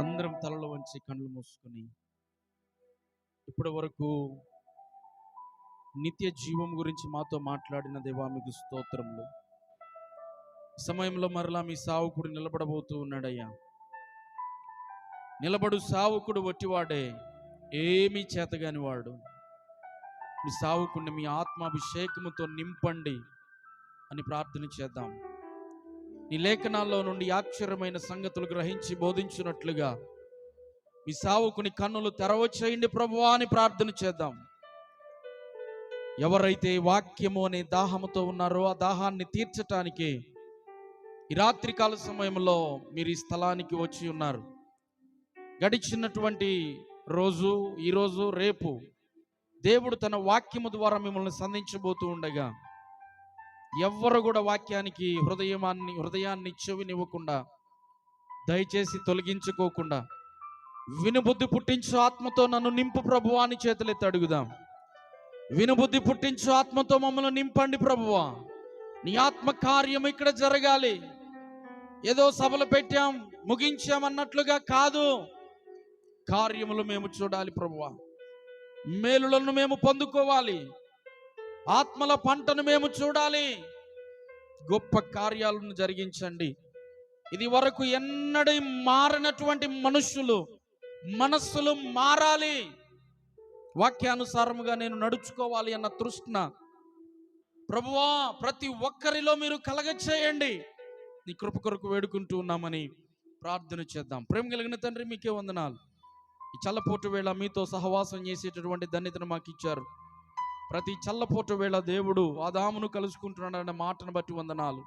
అందరం తలలో వంచి కళ్ళు మూసుకొని ఇప్పటి వరకు నిత్య జీవం గురించి మాతో మాట్లాడిన దేవా మీకు స్తోత్రములు. సమయంలో మరలా మీ సావుకుడు నిలబడబోతూ ఉన్నాడయ్యా. నిలబడు సావుకుడు వట్టివాడే, ఏమీ చేతగాని వాడు. మీ సావుకుడిని మీ ఆత్మాభిషేకముతో నింపండి అని ప్రార్థన చేద్దాం. నీ లేఖనాల్లో నుండి ఆశ్చర్యమైన సంగతులు గ్రహించి బోధించినట్లుగా మీ సావుకుని కన్నులు తెరవచేయండి ప్రభువా అని ప్రార్థన చేద్దాం. ఎవరైతే వాక్యము అనే దాహముతో ఉన్నారో ఆ దాహాన్ని తీర్చటానికి ఈ రాత్రికాల సమయంలో మీరు ఈ స్థలానికి వచ్చి ఉన్నారు. గడిచినటువంటి రోజు, ఈరోజు, రేపు దేవుడు తన వాక్యము ద్వారా మిమ్మల్ని సంధించబోతూ ఉండగా ఎవ్వరు కూడా వాక్యానికి హృదయాన్ని చెవినివ్వకుండా, దయచేసి తొలగించుకోకుండా వినుబుద్ధి పుట్టించు ఆత్మతో నన్ను నింపు ప్రభువా అని చేతులెత్తి అడుగుదాం. వినుబుద్ధి పుట్టించు ఆత్మతో మమ్మల్ని నింపండి ప్రభువా. నీ ఆత్మ కార్యం ఇక్కడ జరగాలి. ఏదో సభలు పెట్టాం ముగించామన్నట్లుగా కాదు, కార్యములు మేము చూడాలి ప్రభువా. మేలులను మేము పొందుకోవాలి. ఆత్మల పంటను మేము చూడాలి. గొప్ప కార్యాలను జరిగించండి. ఇది వరకు ఎన్నడూ మారినటువంటి మనస్సులు మారాలి. వాక్యానుసారముగా నేను నడుచుకోవాలి అన్న తృష్ణ ప్రభువా ప్రతి ఒక్కరిలో మీరు కలగచేయండి. నీ కృప కొరకు వేడుకుంటూ ఉన్నామని ప్రార్థన చేద్దాం. ప్రేమ కలిగిన తండ్రి, మీకే వందనాలు. ఈ చల్లపోటు వేళ మీతో సహవాసం చేసేటటువంటి ధన్యతను మాకు ఇచ్చారు. ప్రతి చల్లపోటు వేళ దేవుడు ఆదామును కలుసుకుంటున్నాడన్న మాటను బట్టి వందనాలు.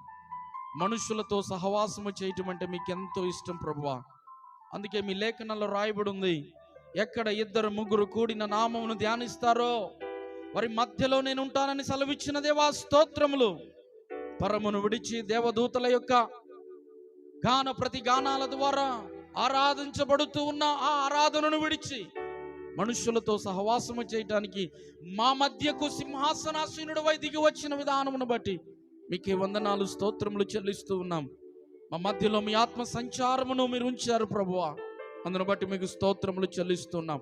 మనుషులతో సహవాసము చేయటం అంటే మీకు ఎంతో ఇష్టం ప్రభువా. అందుకే మీ లేఖనంలో రాయబడి ఉంది, ఎక్కడ 2-3 కూడిన నామమును ధ్యానిస్తారో వారి మధ్యలో నేను ఉంటానని సెలవిచ్చిన దేవా స్తోత్రములు. పరమును విడిచి దేవదూతల యొక్క ప్రతి గానాల ద్వారా ఆరాధించబడుతూ ఉన్న ఆ ఆరాధనను విడిచి మనుషులతో సహవాసము చేయటానికి మా మధ్యకు సింహాసనాసీనుడు వై దిగి వచ్చిన విధానమును బట్టి మీకే వందనాలు, స్తోత్రములు చెల్లిస్తూ ఉన్నాం. మా మధ్యలో మీ ఆత్మ సంచారమును మీరు ఉంచారు ప్రభువా. అందును బట్టి మీకు స్తోత్రములు చెల్లిస్తున్నాం.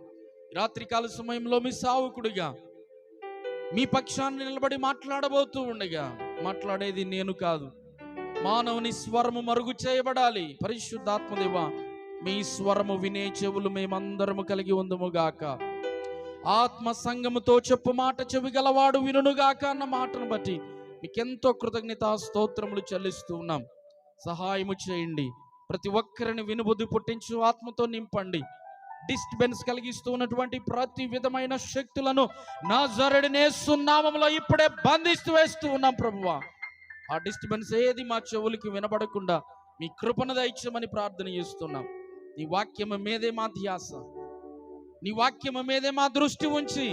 రాత్రికాల సమయంలో మీ సావుకుడిగా మీ పక్షాన్ని నిలబడి మాట్లాడబోతూ ఉండగా మాట్లాడేది నేను కాదు, మానవుని స్వరము మరుగు చేయబడాలి. పరిశుద్ధాత్మదేవా, మీ స్వరము వినే చెవులు మేమందరము కలిగి ఉందుముగాక. ఆత్మ సంగముతో చెప్పు మాట చెవి గలవాడు వినుగాక అన్న మాటను బట్టి మీకెంతో కృతజ్ఞత స్తోత్రములు చెల్లిస్తూ ఉన్నాం. సహాయము చేయండి. ప్రతి ఒక్కరిని వినుబుద్ధి పుట్టించు ఆత్మతో నింపండి. డిస్టర్బెన్స్ కలిగిస్తూ ఉన్నటువంటి ప్రతి విధమైన శక్తులను నజరేయుడైన యేసు నామములో ఇప్పుడే బంధిస్తూ వేస్తూ ఉన్నాం ప్రభువా. ఆ డిస్టర్బెన్స్ ఏది మా చెవులకి వినబడకుండా మీ కృపను దయచేయమని ప్రార్థన చేస్తున్నాం. నీ వాక్యము మీదే మా ధ్యాస, నీ వాక్యము మీదే మా దృష్టి ఉంచి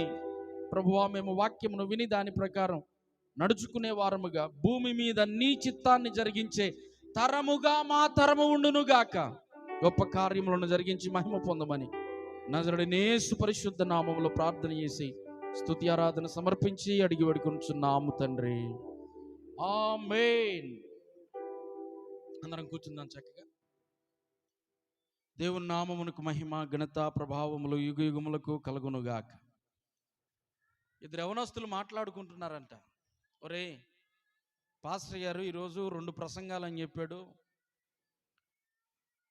ప్రభువా మేము వాక్యమును విని దాని ప్రకారం నడుచుకునే వారముగా భూమి మీద నీ చిత్తాన్ని జరిగించే తరముగా మా తరము ఉండునుగాక. గొప్ప కార్యములను జరిగించి మహిమ పొందమని నజరేయుడైన యేసు పరిశుద్ధ నామములో ప్రార్థన చేసి స్తుతి ఆరాధన సమర్పించి అడిగి వేడుకొనుచున్నాము తండ్రి, ఆమేన్. అందరం కూర్చుందాం చక్కగా. దేవుని నామమునకు మహిమ, ఘనత, ప్రభావములు యుగ యుగములకు కలుగునుగాక. 2 యవనస్తులు మాట్లాడుకుంటున్నారంట. ఒరే పాస్టర్ గారు ఈరోజు 2 ప్రసంగాలని చెప్పాడు.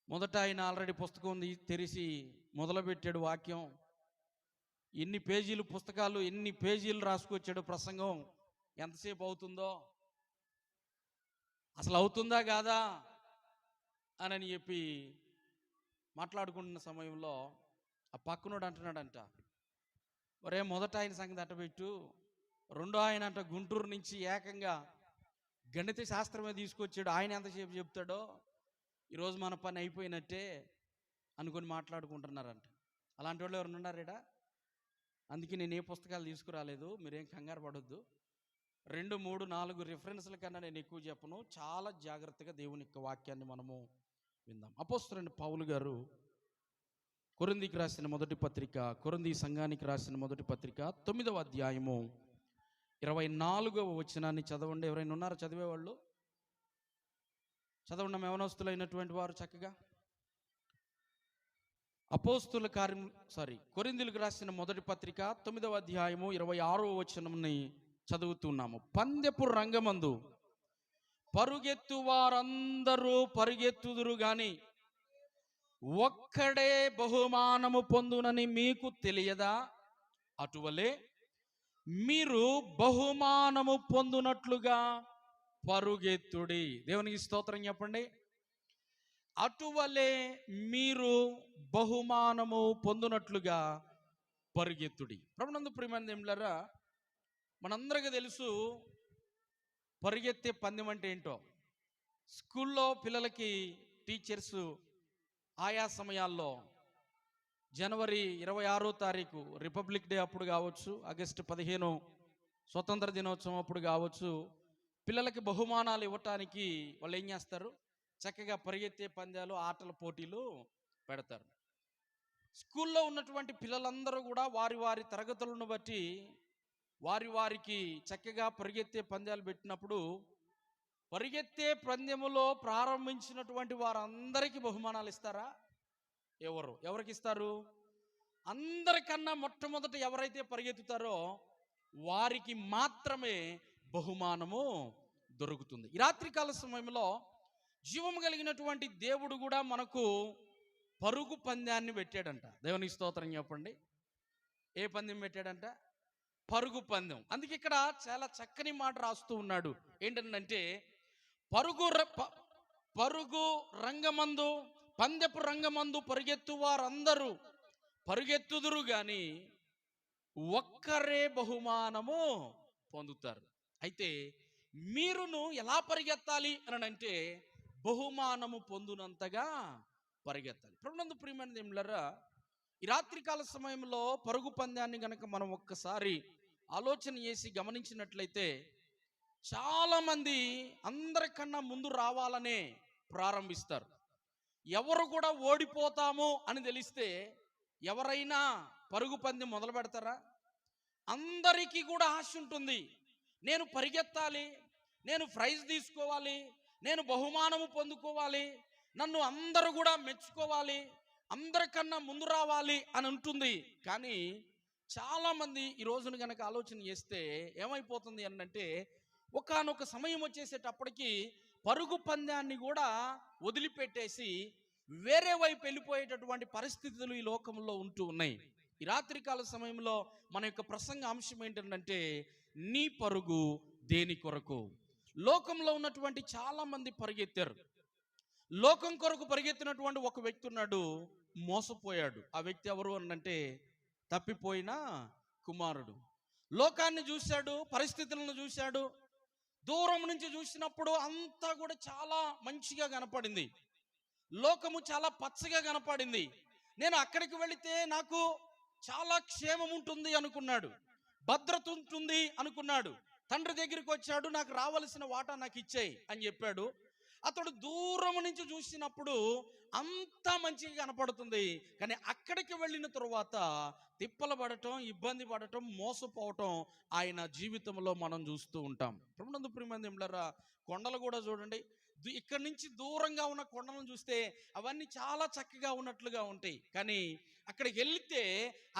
మొదట ఆయన ఆల్రెడీ పుస్తకం తెరిచి మొదలుపెట్టాడు వాక్యం. ఎన్ని పేజీలు పుస్తకాలు, ఎన్ని పేజీలు రాసుకొచ్చాడు ప్రసంగం, ఎంతసేపు అవుతుందో, అసలు అవుతుందా కాదా అని చెప్పి మాట్లాడుకుంటున్న సమయంలో ఆ పక్కనోడు అంటున్నాడంట, ఒరే మొదట ఆయన సంగతి అట్టబెట్టు, రెండో ఆయన అంట గుంటూరు నుంచి ఏకంగా గణిత శాస్త్రమే తీసుకొచ్చాడు, ఆయన ఎంతసేపు చెప్తాడో ఈరోజు మన పని అయిపోయినట్టే అనుకొని మాట్లాడుకుంటున్నారంట. అలాంటి వాళ్ళు ఎవరు ఉన్నారేడా? అందుకే నేను ఏ పుస్తకాలు తీసుకురాలేదు, మీరేం కంగారు పడొద్దు. 2, 3, 4 రిఫరెన్స్ల కన్నా నేను ఎక్కువ చెప్పను. చాలా జాగ్రత్తగా దేవుని యొక్క వాక్యాన్ని మనము విందాం. అపోస్తలుడైన పౌలు గారు కొరింథీకి రాసిన మొదటి పత్రిక, కొరింథీ సంఘానికి రాసిన మొదటి పత్రిక 9వ అధ్యాయము 24వ వచనాన్ని చదవండి. ఎవరైనా ఉన్నారా చదివేవాళ్ళు? చదవండి యవనస్తులైనటువంటి వారు చక్కగా. అపోస్తుల కార్యం కొరింథీయులకు రాసిన మొదటి పత్రిక 9వ అధ్యాయము 26వ వచనంని చదువుతున్నాము. పందెపు రంగమందు పరుగెత్తు వారందరూ పరిగెత్తుదురు గాని ఒక్కడే బహుమానము పొందునని మీకు తెలియదా? అటువలే మీరు బహుమానము పొందునట్లుగా పరుగెత్తుడి. దేవునికి స్తోత్రం చెప్పండి. అటువలే మీరు బహుమానము పొందునట్లుగా పరిగెత్తుడి. ప్రభునందు ప్రియమైన దేవులారా, మనందరికీ తెలుసు పరిగెత్తే పందెం అంటే ఏంటో. స్కూల్లో పిల్లలకి టీచర్స్ ఆయా సమయాల్లో జనవరి 26వ తారీఖు రిపబ్లిక్ డే అప్పుడు కావచ్చు, ఆగస్టు 15 స్వతంత్ర దినోత్సవం అప్పుడు కావచ్చు, పిల్లలకి బహుమానాలు ఇవ్వటానికి వాళ్ళు ఏం చేస్తారు, చక్కగా పరిగెత్తే పందాలు, ఆటల పోటీలు పెడతారు. స్కూల్లో ఉన్నటువంటి పిల్లలందరూ కూడా వారి వారి తరగతులను బట్టి వారికి చక్కగా పరిగెత్తే పందాలు పెట్టినప్పుడు పరిగెత్తే పందెములో ప్రారంభించినటువంటి వారందరికీ బహుమానాలు ఇస్తారా? ఎవరికి ఇస్తారు? అందరికన్నా మొట్టమొదట ఎవరైతే పరిగెత్తుతారో వారికి మాత్రమే బహుమానము దొరుకుతుంది. ఈ రాత్రికాల సమయంలో జీవము కలిగినటువంటి దేవుడు కూడా మనకు పరుగు పందాన్ని పెట్టాడంట. దేవునికి స్తోత్రం చెప్పండి. ఏ పందెం పెట్టాడంట? పరుగు పందెం. అందుకే ఇక్కడ చాలా చక్కని మాట రాస్తూ ఉన్నాడు. ఏంటంటే పరుగు రంగమందు, పందెపు రంగమందు పరిగెత్తు వారందరూ పరిగెత్తుదురు గాని ఒక్కరే బహుమానము పొందుతారు. అయితే మీరును ఎలా పరిగెత్తాలి అని అంటే బహుమానము పొందునంతగా పరిగెత్తాలి. ప్రభునందు ప్రియమైన దేవులారా, ఈ రాత్రికాల సమయంలో పరుగు పందాన్ని గనక మనం ఒక్కసారి ఆలోచన చేసి గమనించినట్లయితే చాలామంది అందరికన్నా ముందు రావాలనే ప్రారంభిస్తారు. ఎవరు కూడా ఓడిపోతాము అని తెలిస్తే ఎవరైనా పరుగు పందెం మొదలు పెడతారా? అందరికీ కూడా ఆశ ఉంటుంది. నేను పరిగెత్తాలి, నేను ప్రైజ్ తీసుకోవాలి, నేను బహుమానము పొందుకోవాలి, నన్ను అందరూ కూడా మెచ్చుకోవాలి, అందరికన్నా ముందు రావాలి అని ఉంటుంది. కానీ చాలామంది ఈ రోజున కనుక ఆలోచన చేస్తే ఏమైపోతుంది అంటే ఒకానొక సమయం వచ్చేసేటప్పటికి పరుగు పందాన్ని కూడా వదిలిపెట్టేసి వేరే వైపు వెళ్ళిపోయేటటువంటి పరిస్థితులు ఈ లోకంలో ఉంటూ ఉన్నాయి. ఈ రాత్రికాల సమయంలో మన యొక్క ప్రసంగ అంశం ఏంటంటే నీ పరుగు దేని కొరకు? లోకంలో ఉన్నటువంటి చాలా మంది పరిగెత్తారు. లోకం కొరకు పరిగెత్తినటువంటి ఒక వ్యక్తి ఉన్నాడు, మోసపోయాడు. ఆ వ్యక్తి ఎవరు అంటే తప్పిపోయిన కుమారుడు. లోకాన్ని చూశాడు, పరిస్థితులను చూశాడు. దూరం నుంచి చూసినప్పుడు అంతా కూడా చాలా మంచిగా కనపడింది. లోకము చాలా పచ్చగా కనపడింది. నేను అక్కడికి వెళితే నాకు చాలా క్షేమం ఉంటుంది అనుకున్నాడు, భద్రత ఉంటుంది అనుకున్నాడు. తండ్రి దగ్గరికి వచ్చాడు, నాకు రావలసిన వాటా నాకు ఇచ్చేయి అని చెప్పాడు. అతడు దూరం నుంచి చూసినప్పుడు అంతా మంచిగా కనపడుతుంది. కానీ అక్కడికి వెళ్ళిన తరువాత తిప్పలు పడటం, ఇబ్బంది పడటం, మోసపోవటం ఆయన జీవితంలో మనం చూస్తూ ఉంటాం. ప్రభునందు ప్రియమైన దేవులారా, కొండలు కూడా చూడండి. ఇక్కడి నుంచి దూరంగా ఉన్న కొండలను చూస్తే అవన్నీ చాలా చక్కగా ఉన్నట్లుగా ఉంటాయి. కానీ అక్కడికి వెళ్తే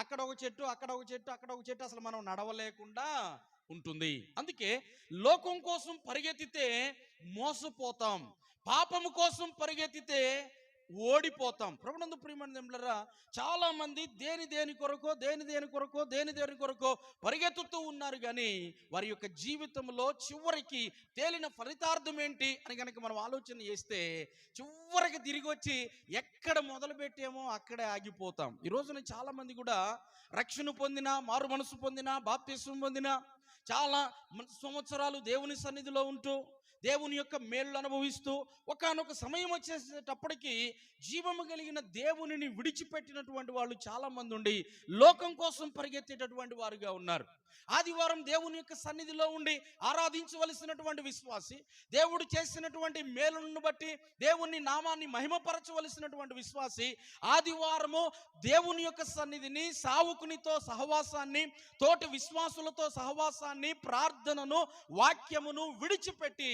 అక్కడ ఒక చెట్టు, అక్కడ ఒక చెట్టు, అక్కడ ఒక చెట్టు, అసలు మనం నడవలేకుండా ఉంటుంది. అందుకే లోకం కోసం పరిగెత్తితే మోసపోతాం, పాపము కోసం పరిగెత్తితే ఓడిపోతాం. ప్రభునందు ప్రియమైన దేవులారా, చాలా మంది దేని కొరకో పరిగెత్తుతూ ఉన్నారు. కానీ వారి యొక్క జీవితంలో చివరికి తేలిన ఫలితార్థం ఏంటి అని కనుక మనం ఆలోచన చేస్తే చివరికి తిరిగి వచ్చి ఎక్కడ మొదలు పెట్టామో అక్కడే ఆగిపోతాం. ఈ రోజున చాలా మంది కూడా రక్షణ పొందిన, మారు మనసు పొందిన, బాప్తిస్మం పొందిన, చాలా సంవత్సరాలు దేవుని సన్నిధిలో ఉంటూ దేవుని యొక్క మేలు అనుభవిస్తూ ఒకానొక సమయం వచ్చేసేటప్పటికి జీవము కలిగిన దేవునిని విడిచిపెట్టినటువంటి వాళ్ళు చాలా మంది ఉండి లోకం కోసం పరిగెత్తేటటువంటి వారుగా ఉన్నారు. ఆదివారం దేవుని యొక్క సన్నిధిలో ఉండి ఆరాధించవలసినటువంటి విశ్వాసి, దేవుడు చేసినటువంటి మేలును బట్టి దేవుని నామాన్ని మహిమపరచవలసినటువంటి విశ్వాసి ఆదివారము దేవుని యొక్క సన్నిధిని, సావుకునితో సహవాసాన్ని, తోటి విశ్వాసులతో సహవాసాన్ని, ప్రార్థనను, వాక్యమును విడిచిపెట్టి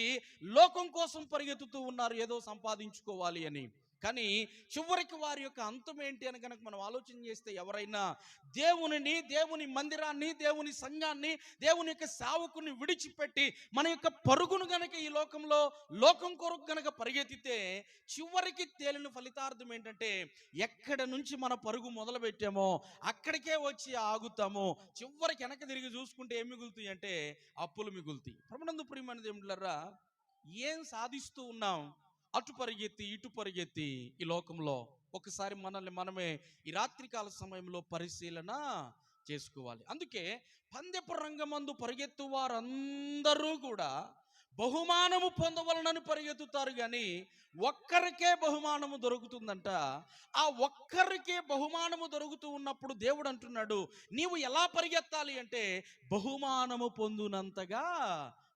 లోకం కోసం పరిగెత్తుతూ ఉన్నారు, ఏదో సంపాదించుకోవాలి అని. కానీ చివరికి వారి యొక్క అంతం ఏంటి అని కనుక మనం ఆలోచన చేస్తే, ఎవరైనా దేవుని మందిరాన్ని, దేవుని సంఘాన్ని, దేవుని యొక్క సేవకుని విడిచిపెట్టి మన యొక్క పరుగును గనక ఈ లోకం కొరకు గనక పరిగెత్తితే చివరికి తేలిన ఫలితార్థం ఏంటంటే, ఎక్కడ నుంచి మన పరుగు మొదలు పెట్టామో అక్కడికే వచ్చి ఆగుతాము. చివరికి వెనక తిరిగి చూసుకుంటే ఏం మిగులుతాయి అంటే అప్పులు మిగులుతాయి. ప్రభునందు ప్రియమైన దేవుళ్ళారా, ఏం సాధిస్తూ ఉన్నాం? అటు పరిగెత్తి ఇటు పరిగెత్తి ఈ లోకంలో ఒకసారి మనల్ని మనమే ఈ రాత్రికాల సమయంలో పరిశీలన చేసుకోవాలి. అందుకే పందెపు రంగమందు పరిగెత్తు వారందరూ కూడా బహుమానము పొందవలనని పరిగెత్తుతారు, కానీ ఒక్కరికే బహుమానము దొరుకుతుందంట. ఆ ఒక్కరికే బహుమానము దొరుకుతూ ఉన్నప్పుడు దేవుడు అంటున్నాడు, నీవు ఎలా పరిగెత్తాలి అంటే బహుమానము పొందునంతగా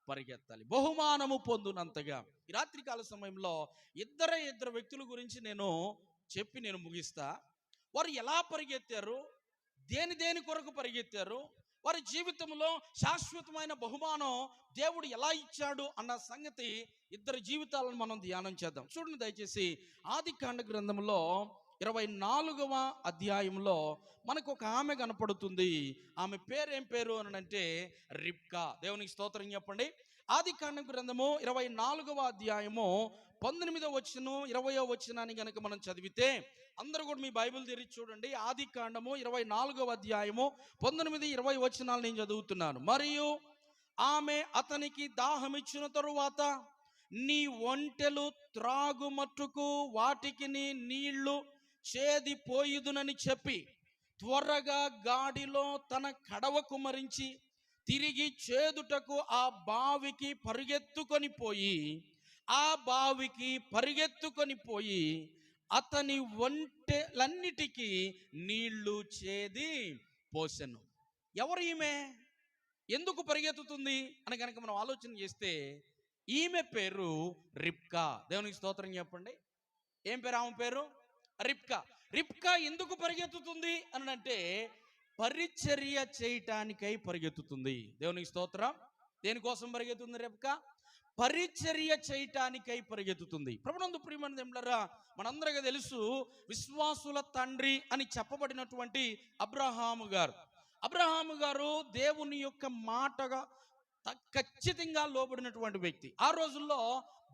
పరిగెత్తాలి. బహుమానము పొందునంతగా. ఈ రాత్రికాల సమయంలో ఇద్దరు వ్యక్తుల గురించి నేను ముగిస్తా. వారు ఎలా పరిగెత్తారు, దేని కొరకు పరిగెత్తారు, వారి జీవితంలో శాశ్వతమైన బహుమానం దేవుడు ఎలా ఇచ్చాడు అన్న సంగతి ఇద్దరి జీవితాలను మనం ధ్యానం చేద్దాం. చూడండి దయచేసి, ఆదికాండ గ్రంథంలో 24వ అధ్యాయంలో మనకు ఒక ఆమె కనపడుతుంది. ఆమె పేరేం పేరు అని అంటే రిబ్కా. దేవునికి స్తోత్రం చెప్పండి. ఆదికాండ గ్రంథము 24వ అధ్యాయము 19వ వచనం 20వ వచనాన్ని గనక మనం చదివితే, అందరూ కూడా మీ బైబిల్ తెరిచి చూడండి. ఆదికాండము 24వ అధ్యాయము 19, 20 వచనాలు నేను చదువుతున్నాను. మరియు ఆమె అతనికి దాహమిచ్చిన తరువాత, నీ ఒంటెలు త్రాగు మట్టుకు వాటికి నీ నీళ్లు చేదిపోయిదునని చెప్పి త్వరగా గాడిలో తన కడవ కుమరించి తిరిగి చేదుటకు ఆ బావికి పరిగెత్తుకొని పోయి అతని ఒంటెలన్నిటికీ నీళ్లు చేది పోసెను. ఎవరు ఈమె? ఎందుకు పరిగెత్తుతుంది అని కనుక మనం ఆలోచన చేస్తే, ఈమె పేరు రిబ్కా. దేవునికి స్తోత్రం చెప్పండి. ఏం పేరు ఆమె పేరు? రిబ్కా. రిబ్కా ఎందుకు పరిగెత్తుతుంది అని అంటే పరిచర్య చేయటానికై పరిగెత్తుతుంది. దేవునికి స్తోత్రం. దేనికోసం పరిగెత్తుతుంది రిబ్కా? పరిచర్య చేయటానికై పరిగెత్తుతుంది. ప్రభునందు ప్రియమైన దేవులారా, మనందరికీ తెలుసు, విశ్వాసుల తండ్రి అని చెప్పబడినటువంటి అబ్రహాము గారు దేవుని యొక్క మాటగా ఖచ్చితంగా లోబడినటువంటి వ్యక్తి. ఆ రోజుల్లో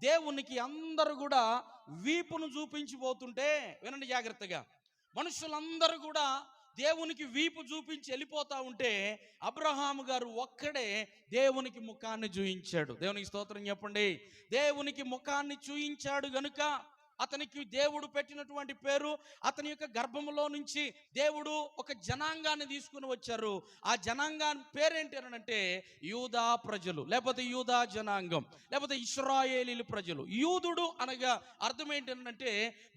దేవునికి అందరూ కూడా వీపును చూపించిపోతుంటే, వినండి జాగ్రత్తగా, మనుషులందరూ కూడా దేవునికి వీపు చూపించి వెళ్ళిపోతా ఉంటే అబ్రహాము గారు ఒక్కడే దేవునికి ముఖాన్ని చూయించాడు. దేవునికి స్తోత్రం చెప్పండి. దేవునికి ముఖాన్ని చూయించాడు గనుక అతనికి దేవుడు పెట్టినటువంటి పేరు, అతని యొక్క గర్భములో నుంచి దేవుడు ఒక జనాంగాన్ని తీసుకుని వచ్చారు. ఆ జనాంగాన్ని పేరేంటి అని అంటే యూదా ప్రజలు, లేకపోతే యూదా జనాంగం, లేకపోతే ఇశ్రాయేలీలు ప్రజలు. యూదుడు అనగా అర్థం ఏంటి అంటే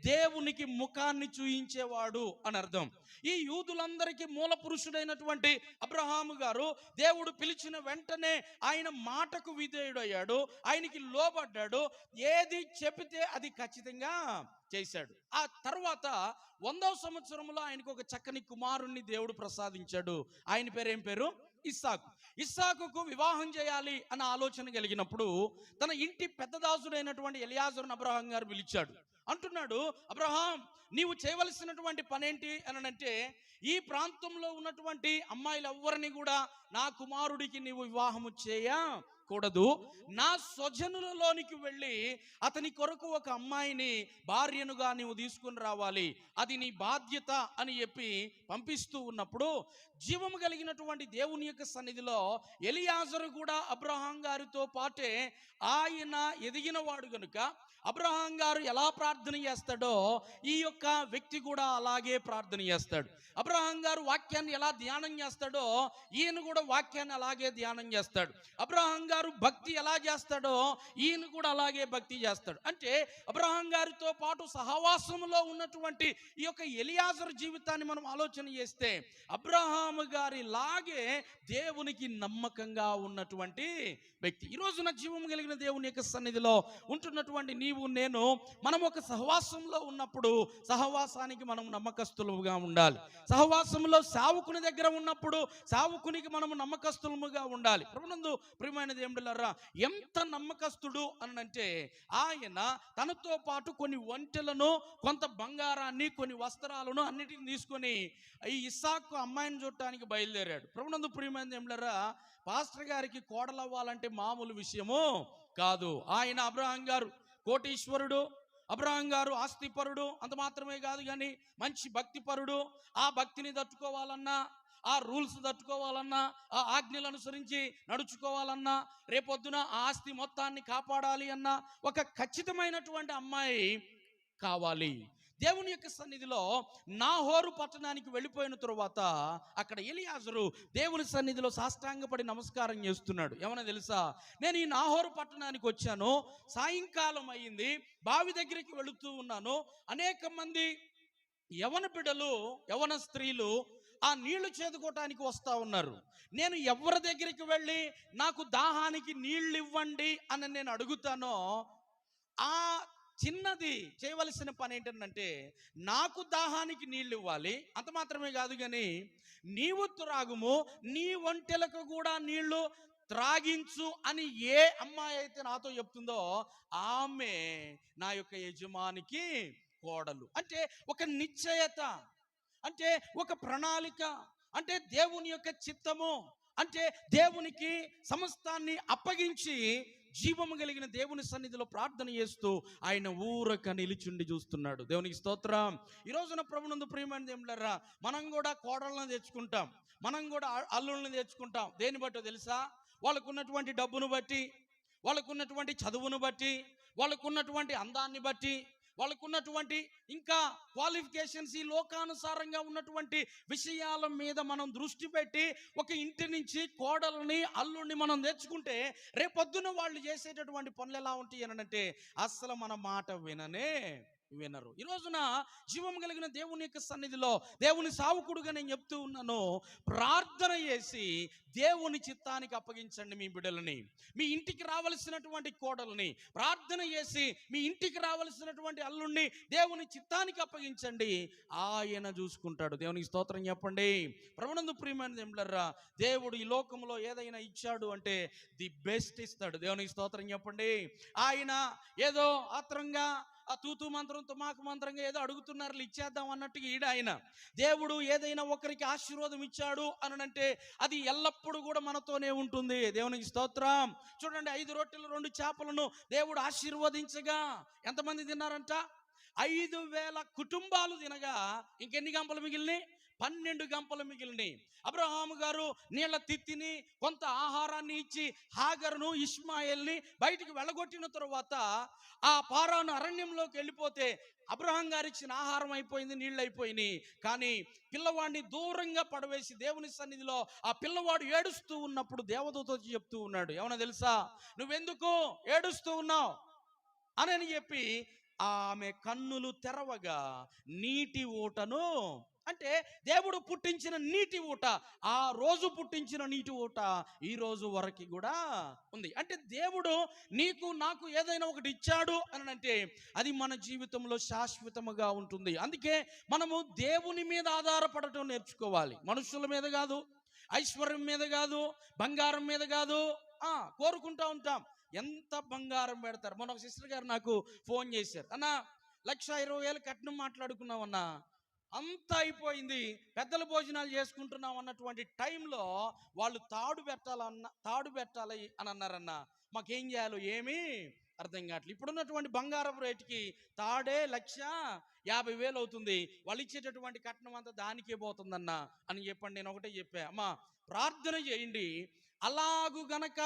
దేవునికి ముఖాన్ని చూయించేవాడు అని అర్థం. ఈ యూదులందరికీ మూల పురుషుడైనటువంటి అబ్రహాము గారు దేవుడు పిలిచిన వెంటనే ఆయన మాటకు విధేయుడయ్యాడు, ఆయనకి లోబడ్డాడు, ఏది చెబితే అది ఖచ్చితంగా చేశాడు. ఆ తర్వాత 100వ సంవత్సరంలో ఆయనకు ఒక చక్కని కుమారుణ్ణి దేవుడు ప్రసాదించాడు. ఆయన పేరేం పేరు? ఇస్సాకుకు వివాహం చేయాలి అన్న ఆలోచన కలిగినప్పుడు తన ఇంటి పెద్ద దాసుడైనటువంటి ఎలియాజరును అబ్రహాం గారు పిలిచాడు. అంటున్నాడు, అబ్రహాం, నీవు చేయవలసినటువంటి పనేంటి అని అంటే ఈ ప్రాంతంలో ఉన్నటువంటి అమ్మాయిలు ఎవ్వరిని కూడా నా కుమారుడికి నీవు వివాహము చేయకూడదు. నా స్వజనులలోనికి వెళ్ళి అతని కొరకు ఒక అమ్మాయిని భార్యనుగా నీవు తీసుకుని రావాలి, అది నీ బాధ్యత అని చెప్పి పంపిస్తూ ఉన్నప్పుడు జీవము కలిగినటువంటి దేవుని యొక్క సన్నిధిలో ఎలియాజరు కూడా అబ్రహాం గారితో పాటే ఆయన ఎదిగిన వాడు గనుక అబ్రహాం గారు ఎలా ప్రార్థన చేస్తాడో ఈ యొక్క వ్యక్తి కూడా అలాగే ప్రార్థన చేస్తాడు. అబ్రహాం గారు వాక్యాన్ని ఎలా ధ్యానం చేస్తాడో ఈయన కూడా వాక్యాన్ని అలాగే ధ్యానం చేస్తాడు. అబ్రహాం గారు భక్తి ఎలా చేస్తాడో ఈయన కూడా అలాగే భక్తి చేస్తాడు. అంటే అబ్రహాం గారితో పాటు సహవాసంలో ఉన్నటువంటి ఈ యొక్క ఎలియాజరు జీవితాన్ని మనం ఆలోచన చేస్తే అబ్రహాము గారి లాగే దేవునికి నమ్మకంగా ఉన్నటువంటి వ్యక్తి. ఈరోజు నా జీవం కలిగిన దేవుని యొక్క సన్నిధిలో ఉంటున్నటువంటి నీవు నేను, మనం ఒక సహవాసంలో ఉన్నప్పుడు సహవాసానికి మనం నమ్మకస్తులుగా ఉండాలి. సహవాసంలో సావుకుని దగ్గర ఉన్నప్పుడు సావుకునికి మనం నమ్మకస్తులముగా ఉండాలి. ప్రభునందు ప్రియమైన దేవులారా, ఎంత నమ్మకస్తుడు అనంటే ఆయన తనతో పాటు కొన్ని ఒంటెలను, కొంత బంగారాన్ని, కొన్ని వస్త్రాలను అన్నిటిని తీసుకొని ఈ ఇస్సాకు అమ్మాయిని చూడటానికి బయలుదేరాడు. ప్రభునందు ప్రియమైన దేవులారా, పాస్టర్ గారికి కోడలవ్వాలంటే మామూలు విషయము కాదు. ఆయన అబ్రహాం గారు కోటీశ్వరుడు, అబ్రహాం గారు ఆస్తిపరుడు, అంత మాత్రమే కాదు కానీ మంచి భక్తిపరుడు. ఆ భక్తిని తట్టుకోవాలన్నా, ఆ రూల్స్ తట్టుకోవాలన్నా, ఆ ఆజ్ఞలు అనుసరించి నడుచుకోవాలన్నా, రేపొద్దున ఆ ఆస్తి మొత్తాన్ని కాపాడాలి అన్న ఒక ఖచ్చితమైనటువంటి అమ్మాయి కావాలి. దేవుని యొక్క సన్నిధిలో నాహోరు పట్టణానికి వెళ్ళిపోయిన తరువాత అక్కడ ఎలియాజరు దేవుని సన్నిధిలో సాష్టాంగపడి నమస్కారం చేస్తున్నాడు. ఏమన్నా తెలుసా, నేను ఈ నాహోరు పట్టణానికి వచ్చాను, సాయంకాలం అయ్యింది, బావి దగ్గరికి వెళుతూ ఉన్నాను, అనేక మంది యవన బిడ్డలు, యవన స్త్రీలు ఆ నీళ్లు చేదుకోవటానికి వస్తూ ఉన్నారు. నేను ఎవరి దగ్గరికి వెళ్ళి నాకు దాహానికి నీళ్ళు ఇవ్వండి అని నేను అడుగుతానో, ఆ చిన్నది చేయవలసిన పని ఏంటంటే నాకు దాహానికి నీళ్ళు ఇవ్వాలి, అంత మాత్రమే కాదు కానీ నీవు త్రాగుము, నీ ఒంటెలకు కూడా నీళ్లు త్రాగించు అని ఏ అమ్మాయి అయితే నాతో చెప్తుందో ఆమె నా యొక్క యజమానికి కోడలు. అంటే ఒక నిశ్చయత, అంటే ఒక ప్రణాళిక, అంటే దేవుని యొక్క చిత్తము, అంటే దేవునికి సమస్తాన్ని అప్పగించి జీవము కలిగిన దేవుని సన్నిధిలో ప్రార్థన చేస్తూ ఆయన ఊరక నిలిచుండి చూస్తున్నాడు. దేవునికి స్తోత్రం. ఈ రోజున ప్రభునందు ప్రియమైన దేవులారా, మనం కూడా కోడళ్ళని తెచ్చుకుంటాం, మనం కూడా అల్లుళ్ళని తెచ్చుకుంటాం. దేని బట్టో తెలుసా, వాళ్ళకు ఉన్నటువంటి డబ్బును బట్టి, వాళ్ళకు ఉన్నటువంటి చదువును బట్టి, వాళ్ళకు ఉన్నటువంటి అందాన్ని బట్టి, వాళ్ళకున్నటువంటి ఇంకా క్వాలిఫికేషన్స్, ఈ లోకానుసారంగా ఉన్నటువంటి విషయాల మీద మనం దృష్టి పెట్టి ఒక ఇంటి నుంచి కోడలని, అల్లుడిని మనం తెచ్చుకుంటే రేపొద్దున వాళ్ళు చేసేటటువంటి పనులు ఎలా ఉంటాయి అనంటే అస్సలు మన మాట వినరు. ఈ రోజున జీవం కలిగిన దేవుని యొక్క సన్నిధిలో దేవుని సావుకుడుగా నేను చెప్తూ ఉన్నాను, ప్రార్థన చేసి దేవుని చిత్తానికి అప్పగించండి మీ బిడ్డలని. మీ ఇంటికి రావలసినటువంటి కోడల్ని ప్రార్థన చేసి మీ ఇంటికి రావలసినటువంటి అల్లుడిని దేవుని చిత్తానికి అప్పగించండి, ఆయన చూసుకుంటాడు. దేవునికి స్తోత్రం చెప్పండి. ప్రభునందు ప్రియమైన దేవులారా, దేవుడు ఈ లోకంలో ఏదైనా ఇచ్చాడు అంటే ది బెస్ట్ ఇస్తాడు. దేవునికి స్తోత్రం చెప్పండి. ఆయన ఏదో ఆత్రంగా ఆ తూతు మంత్రం, తుమాకు మంత్రంగా ఏదో అడుగుతున్నారు ఇచ్చేద్దాం అన్నట్టుగా ఆయన దేవుడు ఏదైనా ఒకరికి ఆశీర్వాదం ఇచ్చాడు అనంటే అది ఎల్లప్పుడూ కూడా మనతోనే ఉంటుంది. దేవునికి స్తోత్రం. చూడండి, 5 రొట్టెలు 2 చేపలను దేవుడు ఆశీర్వదించగా ఎంతమంది తిన్నారంట? 5,000 కుటుంబాలు తినగా ఇంకెన్ని గంపలు మిగిలినాయి? 12 గంపలు మిగిలినాయి. అబ్రహాము గారు నీళ్ల తిత్తిని, కొంత ఆహారాన్ని ఇచ్చి హాగరును, ఇష్మాయేల్ని బయటికి వెళ్ళగొట్టిన తరువాత ఆ పారాను అరణ్యంలోకి వెళ్ళిపోతే అబ్రహాం గారు ఇచ్చిన ఆహారం అయిపోయింది, నీళ్ళు అయిపోయినాయి. కానీ పిల్లవాడిని దూరంగా పడవేసి దేవుని సన్నిధిలో ఆ పిల్లవాడు ఏడుస్తూ ఉన్నప్పుడు దేవదూత చెప్తూ ఉన్నాడు, ఏమన్నా తెలుసా, నువ్వెందుకు ఏడుస్తూ ఉన్నావు అని చెప్పి ఆమె కన్నులు తెరవగా నీటి ఊటను, అంటే దేవుడు పుట్టించిన నీటి ఊట, ఆ రోజు పుట్టించిన నీటి ఊట ఈ రోజు వరకు కూడా ఉంది. అంటే దేవుడు నీకు నాకు ఏదైనా ఒకటి ఇచ్చాడు అని అంటే అది మన జీవితంలో శాశ్వతముగా ఉంటుంది. అందుకే మనము దేవుని మీద ఆధారపడటం నేర్చుకోవాలి. మనుషుల మీద కాదు, ఐశ్వర్యం మీద కాదు, బంగారం మీద కాదు. కోరుకుంటా ఉంటాం, ఎంత బంగారం పెడతారు. మొన్న ఒక సిస్టర్ గారు నాకు ఫోన్ చేశారు, అన్న 1,20,000 కట్నం మాట్లాడుకున్నాం అన్న, అంతా అయిపోయింది, పెద్దల భోజనాలు చేసుకుంటున్నాం అన్నటువంటి టైంలో వాళ్ళు తాడు పెట్టాలి అని అన్నారన్న. మాకేం చేయాలో ఏమీ అర్థం కావట్లేదు. ఇప్పుడున్నటువంటి బంగారం రేటుకి తాడే 1,50,000 అవుతుంది, వాళ్ళు ఇచ్చేటటువంటి కట్నం అంతా దానికే పోతుందన్న అని చెప్పండి. నేను ఒకటే చెప్పా, అమ్మా ప్రార్థన చేయండి, అలాగూ గనక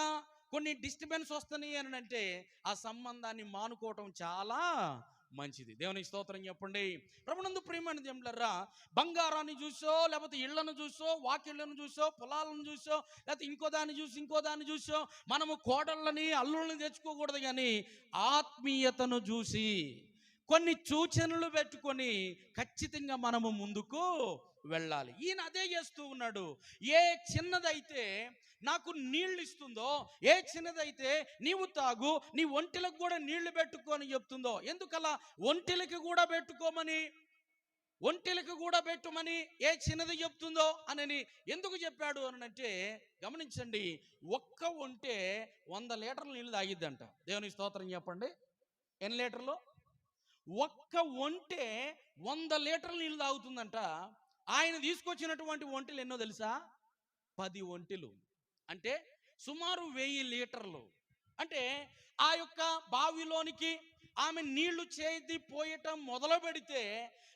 కొన్ని డిస్టర్బెన్స్ వస్తున్నాయి అని అంటే ఆ సంబంధాన్ని మానుకోవటం చాలా మంచిది. దేవునికి స్తోత్రం చెప్పండి. ప్రభునందు ప్రియమైన దేవులారా, బంగారాన్ని చూసో, లేకపోతే ఇళ్లను చూసో, వాకిళ్లను చూసో, పొలాలను చూసో, లేకపోతే ఇంకో దాన్ని చూసో మనము కోడళ్ళని, అల్లుళ్ళని తెచ్చుకోకూడదు. కానీ ఆత్మీయతను చూసి, కొన్ని సూచనలు పెట్టుకొని ఖచ్చితంగా మనము ముందుకు వెళ్ళాలి. ఈయన అదే చేస్తూ ఉన్నాడు. ఏ చిన్నదైతే నాకు నీళ్ళు ఇస్తుందో, ఏ చిన్నదైతే నీవు తాగు, నీ ఒంటెలకు కూడా నీళ్లు పెట్టుకొని చెప్తుందో, ఎందుకలా ఒంటెలకు కూడా పెట్టుకోమని, ఒంటెలకు కూడా పెట్టుమని ఏ చిన్నది చెప్తుందో అని ఎందుకు చెప్పాడు అని అంటే, గమనించండి, ఒక్క ఒంటె 100 లీటర్ల నీళ్ళు తాగిద్దంట. దేవుని స్తోత్రం చెప్పండి. ఎన్ని లీటర్లు? ఒక్క ఒంటె 100 లీటర్ల నీళ్ళు తాగుతుందంట. ఆయన తీసుకొచ్చినటువంటి ఒంటెలు ఎన్నో తెలుసా? 10 ఒంటెలు. అంటే సుమారు 1000 లీటర్లు. అంటే ఆ యొక్క బావిలోనికి ఆమె నీళ్లు చేది పోయటం మొదలు పెడితే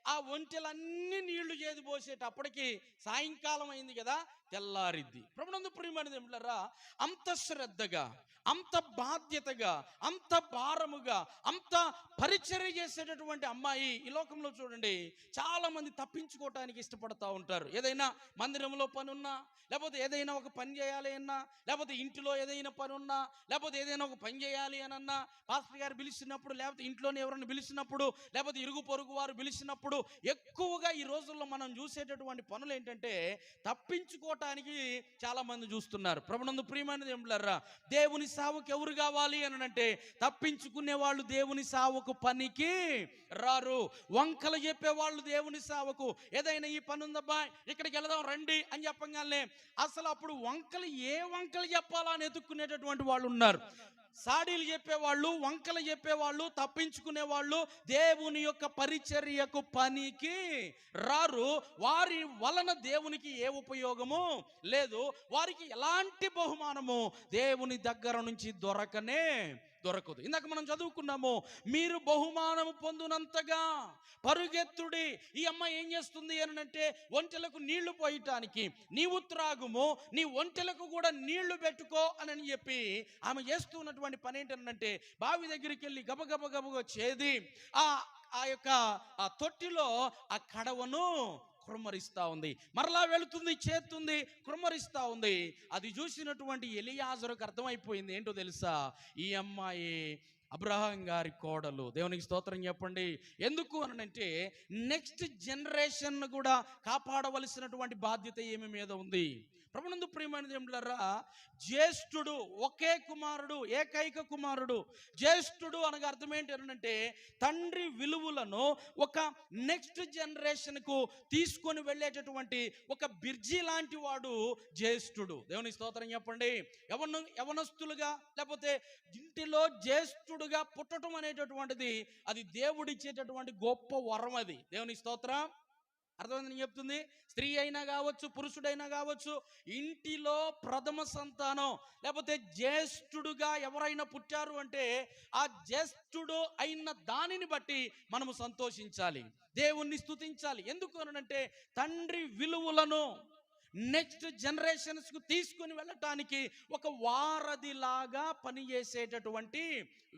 ఆ ఒంటెలన్నీ నీళ్లు చేది పోసేటప్పటికి సాయంకాలం అయింది కదా, తెల్లారిద్ది. ప్రభునందు ప్రియమైనది ఏమిటారా, అంత శ్రద్ధగా, అంత బాధ్యతగా, అంత భారముగా, అంత పరిచర్య చేసేటటువంటి అమ్మాయి ఈ లోకంలో చూడండి చాలా మంది తప్పించుకోవటానికి ఇష్టపడతా ఉంటారు. ఏదైనా మందిరంలో పని ఉన్నా, లేకపోతే ఏదైనా ఒక పని చేయాలి అన్నా, లేకపోతే ఇంటిలో ఏదైనా పని ఉన్నా, లేకపోతే ఏదైనా ఒక పని చేయాలి అని అన్నా, పాస్టర్ గారు పిలిచినప్పుడు, లేకపోతే ఇంట్లోనే ఎవరైనా పిలిచినప్పుడు, లేకపోతే ఇరుగు పొరుగు వారు పిలిచినప్పుడు, ఎక్కువగా ఈ రోజుల్లో మనం చూసేటటువంటి పనులు ఏంటంటే తప్పించుకోవటానికి చాలా మంది చూస్తున్నారు. ప్రభునందు ప్రియమైనది ఏమిటారా, దేవుని సావుకు ఎవరు కావాలి అని అంటే తప్పించుకునే వాళ్ళు దేవుని సావుకు పనికి రారు. వంకలు చెప్పేవాళ్ళు దేవుని సావుకు, ఏదైనా ఈ పని ఉందబ్బా ఇక్కడికి వెళదాం రండి అని చెప్పగానే అసలు అప్పుడు ఏ వంకలు చెప్పాలా అని ఎత్తుక్కునేటటువంటి వాళ్ళు ఉన్నారు. సాడీలు చెప్పేవాళ్ళు, వంకలు చెప్పేవాళ్ళు, తప్పించుకునే వాళ్ళు దేవుని యొక్క పరిచర్యకు పనికి రారు. వారి వలన దేవునికి ఏ ఉపయోగము లేదు. వారికి ఎలాంటి బహుమానము దేవుని దగ్గర నుంచి దొరకదు. ఇందాక మనం చదువుకున్నాము, మీరు బహుమానము పొందునంతగా పరుగెత్తుడి. ఈ అమ్మాయి ఏం చేస్తుంది అని అంటే, ఒంటెలకు నీళ్లు పోయటానికి నీవు త్రాగుము, నీ ఒంటెలకు కూడా నీళ్లు పెట్టుకో అని చెప్పి ఆమె చేస్తున్నటువంటి పని ఏంటంటే, బావి దగ్గరికి వెళ్ళి గబగబ చేది ఆ యొక్క ఆ తొట్టిలో ఆ కడవను కృమ్మరిస్తా ఉంది. మరలా వెళుతుంది, చేస్తుంది, కృమ్మరిస్తా ఉంది. అది చూసినటువంటి ఎలియాజరుకు అర్థమైపోయింది. ఏంటో తెలుసా, ఈ అమ్మాయి అబ్రహాం గారి కోడలు. దేవునికి స్తోత్రం చెప్పండి. ఎందుకు అనంటే నెక్స్ట్ జనరేషన్ కూడా కాపాడవలసినటువంటి బాధ్యత ఏమి మీద ఉంది. ప్రభునందు ప్రియమైనది ఏమిటారా, జ్యేష్ఠుడు, ఒకే కుమారుడు, ఏకైక కుమారుడు. జ్యేష్ఠుడు అనగా అర్థం ఏంటి అనంటే తండ్రి విలువలను ఒక నెక్స్ట్ జనరేషన్కు తీసుకొని వెళ్ళేటటువంటి ఒక బిర్జీ లాంటి వాడు జ్యేష్ఠుడు. దేవుని స్తోత్రం చెప్పండి. యవనస్తులుగా లేకపోతే ఇంటిలో జ్యేష్ఠుడుగా పుట్టడం అనేటటువంటిది అది దేవుడిచ్చేటటువంటి గొప్ప వరం. అది దేవుని స్తోత్రం. అర్థమైందని చెప్తుంది. స్త్రీ అయినా కావచ్చు, పురుషుడైనా కావచ్చు, ఇంటిలో ప్రథమ సంతానం లేకపోతే జ్యేష్ఠుడుగా ఎవరైనా పుట్టారు అంటే ఆ జ్యేష్ఠుడు అయిన దానిని బట్టి మనము సంతోషించాలి, దేవుణ్ణి స్తుతించాలి. ఎందుకు అనంటే తండ్రి విలువలను నెక్స్ట్ జనరేషన్స్కు తీసుకుని వెళ్ళటానికి ఒక వారధిలాగా పనిచేసేటటువంటి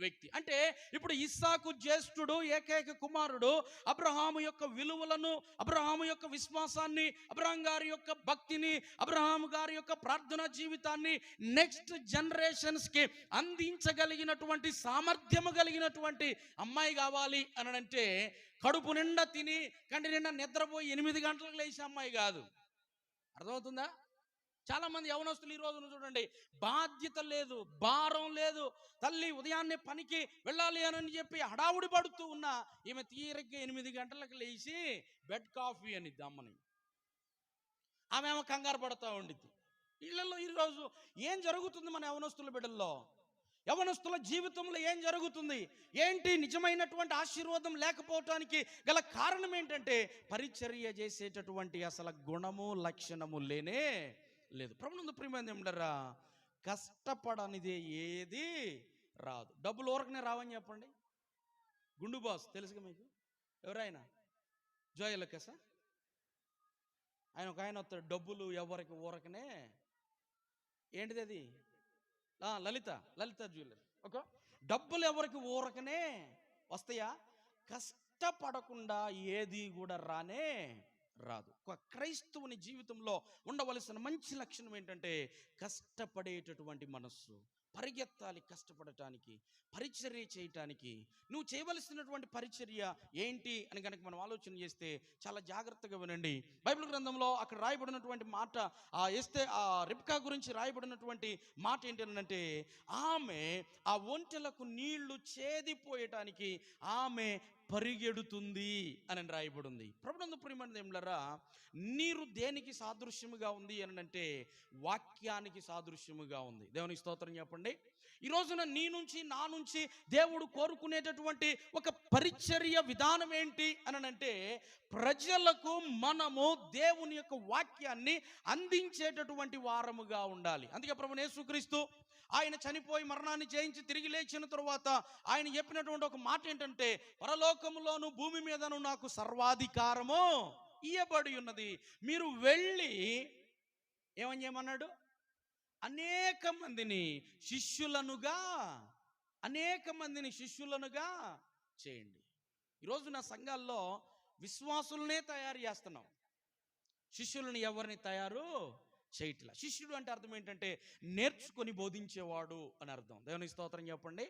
వ్యక్తి. అంటే ఇప్పుడు ఇస్సాకు జ్యేష్ఠుడు, ఏకైక కుమారుడు. అబ్రహాము యొక్క విలువలను, అబ్రహాము యొక్క విశ్వాసాన్ని, అబ్రహాం గారి యొక్క భక్తిని, అబ్రహాము గారి యొక్క ప్రార్థనా జీవితాన్ని నెక్స్ట్ జనరేషన్స్కి అందించగలిగినటువంటి సామర్థ్యము కలిగినటువంటి అమ్మాయి కావాలి అని అంటే కడుపు నిండా తిని కంటి నిండా నిద్రపోయి 8 గంటలకు లేచే అమ్మాయి కాదు. అర్థమవుతుందా? చాలా మంది యవనస్తులు ఈ రోజున చూడండి, బాధ్యత లేదు, భారం లేదు. తల్లి ఉదయాన్నే పనికి వెళ్ళాలి అని చెప్పి హడావుడి పడుతూ ఉన్నా ఈమె తీరిగ్గా 8 గంటలకు లేచి బెడ్ కాఫీ అని అమ్మని ఆమె కంగారు పడుతూ ఉండిద్ది. ఇళ్లలో ఈరోజు ఏం జరుగుతుంది మన యవనస్తుల బిడ్డల్లో? యవనస్తుల జీవితంలో ఏం జరుగుతుంది? ఏంటి నిజమైనటువంటి ఆశీర్వాదం లేకపోవటానికి గల కారణం ఏంటంటే పరిచర్య చేసేటటువంటి అసలు గుణము, లక్షణము లేనే లేదు. ప్రభునందు ప్రియమైనది ఏమిటారా, కష్టపడనిదే ఏది రాదు. డబ్బులు ఊరకనే రావని చెప్పండి. గుండు బాస్ తెలుసుగా మీకు? ఎవరైనా జోయలకేసా ఆయన వస్తాడు, డబ్బులు ఎవరికి ఊరకనే. ఏంటిది అది? లలిత జ్యువెలరీ. ఓకే, డబ్బులు ఎవరికి ఊరకనే వస్తాయా? కష్టపడకుండా ఏది కూడా రాదు. ఒక క్రైస్తవుని జీవితంలో ఉండవలసిన మంచి లక్షణం ఏంటంటే కష్టపడేటటువంటి మనస్సు, పరిగెత్తాలి కష్టపడటానికి, పరిచర్య చేయటానికి. నువ్వు చేయవలసినటువంటి పరిచర్య ఏంటి అని కనుక మనం ఆలోచన చేస్తే చాలా జాగ్రత్తగా వినండి. బైబిల్ గ్రంథంలో అక్కడ రాయబడినటువంటి మాట, రిబ్కా గురించి రాయబడినటువంటి మాట ఏంటంటే, ఆమె ఆ ఒంటెలకు నీళ్లు చేదిపోయటానికి ఆమె పరిగెడుతుంది అని రాయబడింది. ప్రభునందు ప్రియమైన దేవులారా, నీరు దేనికి సాదృశ్యముగా ఉంది అని అంటే వాక్యానికి సాదృశ్యముగా ఉంది. దేవునికి స్తోత్రం చెప్పండి. ఈ రోజున నీ నుంచి నా నుంచి దేవుడు కోరుకునేటటువంటి ఒక పరిచర్య విధానం ఏంటి అని అంటే, ప్రజలకు మనము దేవుని యొక్క వాక్యాన్ని అందించేటటువంటి వారముగా ఉండాలి. అందుకే ప్రభువు యేసుక్రీస్తు ఆయన చనిపోయి మరణాన్ని జయించి తిరిగి లేచిన తరువాత ఆయన చెప్పినటువంటి ఒక మాట ఏంటంటే, పరలోకములోను భూమి మీదను నాకు సర్వాధికారము ఇయ్యబడి ఉన్నది, మీరు వెళ్ళి ఏమని చేయమన్నాడు, అనేక మందిని శిష్యులనుగా చేయండి. ఈరోజు నా సంఘాల్లో విశ్వాసులనే తయారు చేస్తున్నాం, శిష్యులను ఎవరిని తయారు చేయట్లా. శిష్యుడు అంటే అర్థం ఏంటంటే నేర్చుకొని బోధించేవాడు అని అర్థం. దేవునికి స్తోత్రం చెప్పండి.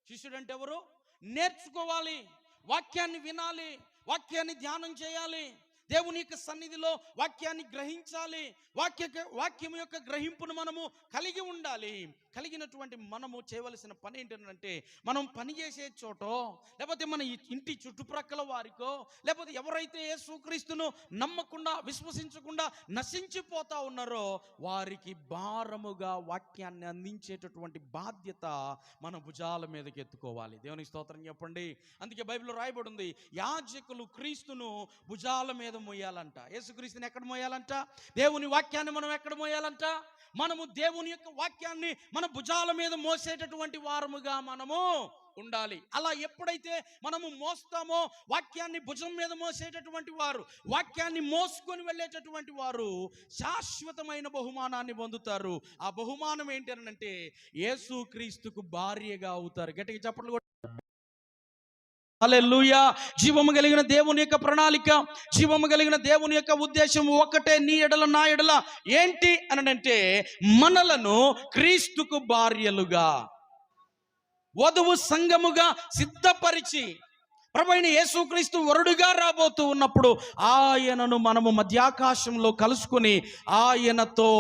శిష్యుడు అంటే ఎవరు? నేర్చుకోవాలి, వాక్యాన్ని వినాలి, వాక్యాన్ని ధ్యానం చేయాలి, దేవుని యొక్క సన్నిధిలో వాక్యాన్ని గ్రహించాలి, వాక్యం యొక్క గ్రహింపును మనము కలిగి ఉండాలి. కలిగినటువంటి మనము చేయవలసిన పని ఏంటంటే, మనం పని చేసే చోటో, లేకపోతే మన ఇంటి చుట్టుప్రక్కల వారికో, లేకపోతే ఎవరైతే యేసుక్రీస్తును నమ్మకుండా విశ్వసించకుండా నశించిపోతా ఉన్నారో వారికి భారముగా వాక్యాన్ని అందించేటటువంటి బాధ్యత మన భుజాల మీదకి ఎత్తుకోవాలి. దేవునికి స్తోత్రం చెప్పండి. అందుకే బైబిల్లో రాయబడి ఉంది, యాజకులు క్రీస్తును భుజాల మీద మోయాలంట. యేసుక్రీస్తుని ఎక్కడ మోయాలంట? దేవుని వాక్యాన్ని మనం ఎక్కడ మోయాలంట? మనము దేవుని యొక్క వాక్యాన్ని మన భుజాల మీద మోసేటటువంటి వారముగా మనము ఉండాలి. అలా ఎప్పుడైతే మనము మోస్తామో, వాక్యాన్ని భుజం మీద మోసేటటువంటి వారు, వాక్యాన్ని మోసుకొని వెళ్ళేటటువంటి వారు శాశ్వతమైన బహుమానాన్ని పొందుతారు. ఆ బహుమానం ఏంటి అంటే యేసుక్రీస్తుకు భార్యగా అవుతారు. గట్టిగా చప్పట్లు కొట్టు. హల్లెలూయా. జీవము కలిగిన దేవుని యొక్క ప్రణాళిక, జీవము కలిగిన దేవుని యొక్క ఉద్దేశం ఒకటే, నీ ఎడల నా ఎడల ఏంటి అని అంటే మనలను క్రీస్తుకు భార్యలుగా, వధువు సంఘముగా సిద్ధపరిచి ప్రభువైన యేసుక్రీస్తు వరుడుగా రాబోతూ ఉన్నప్పుడు ఆయనను మనము మధ్యాకాశంలో కలుసుకొని ఆయనతో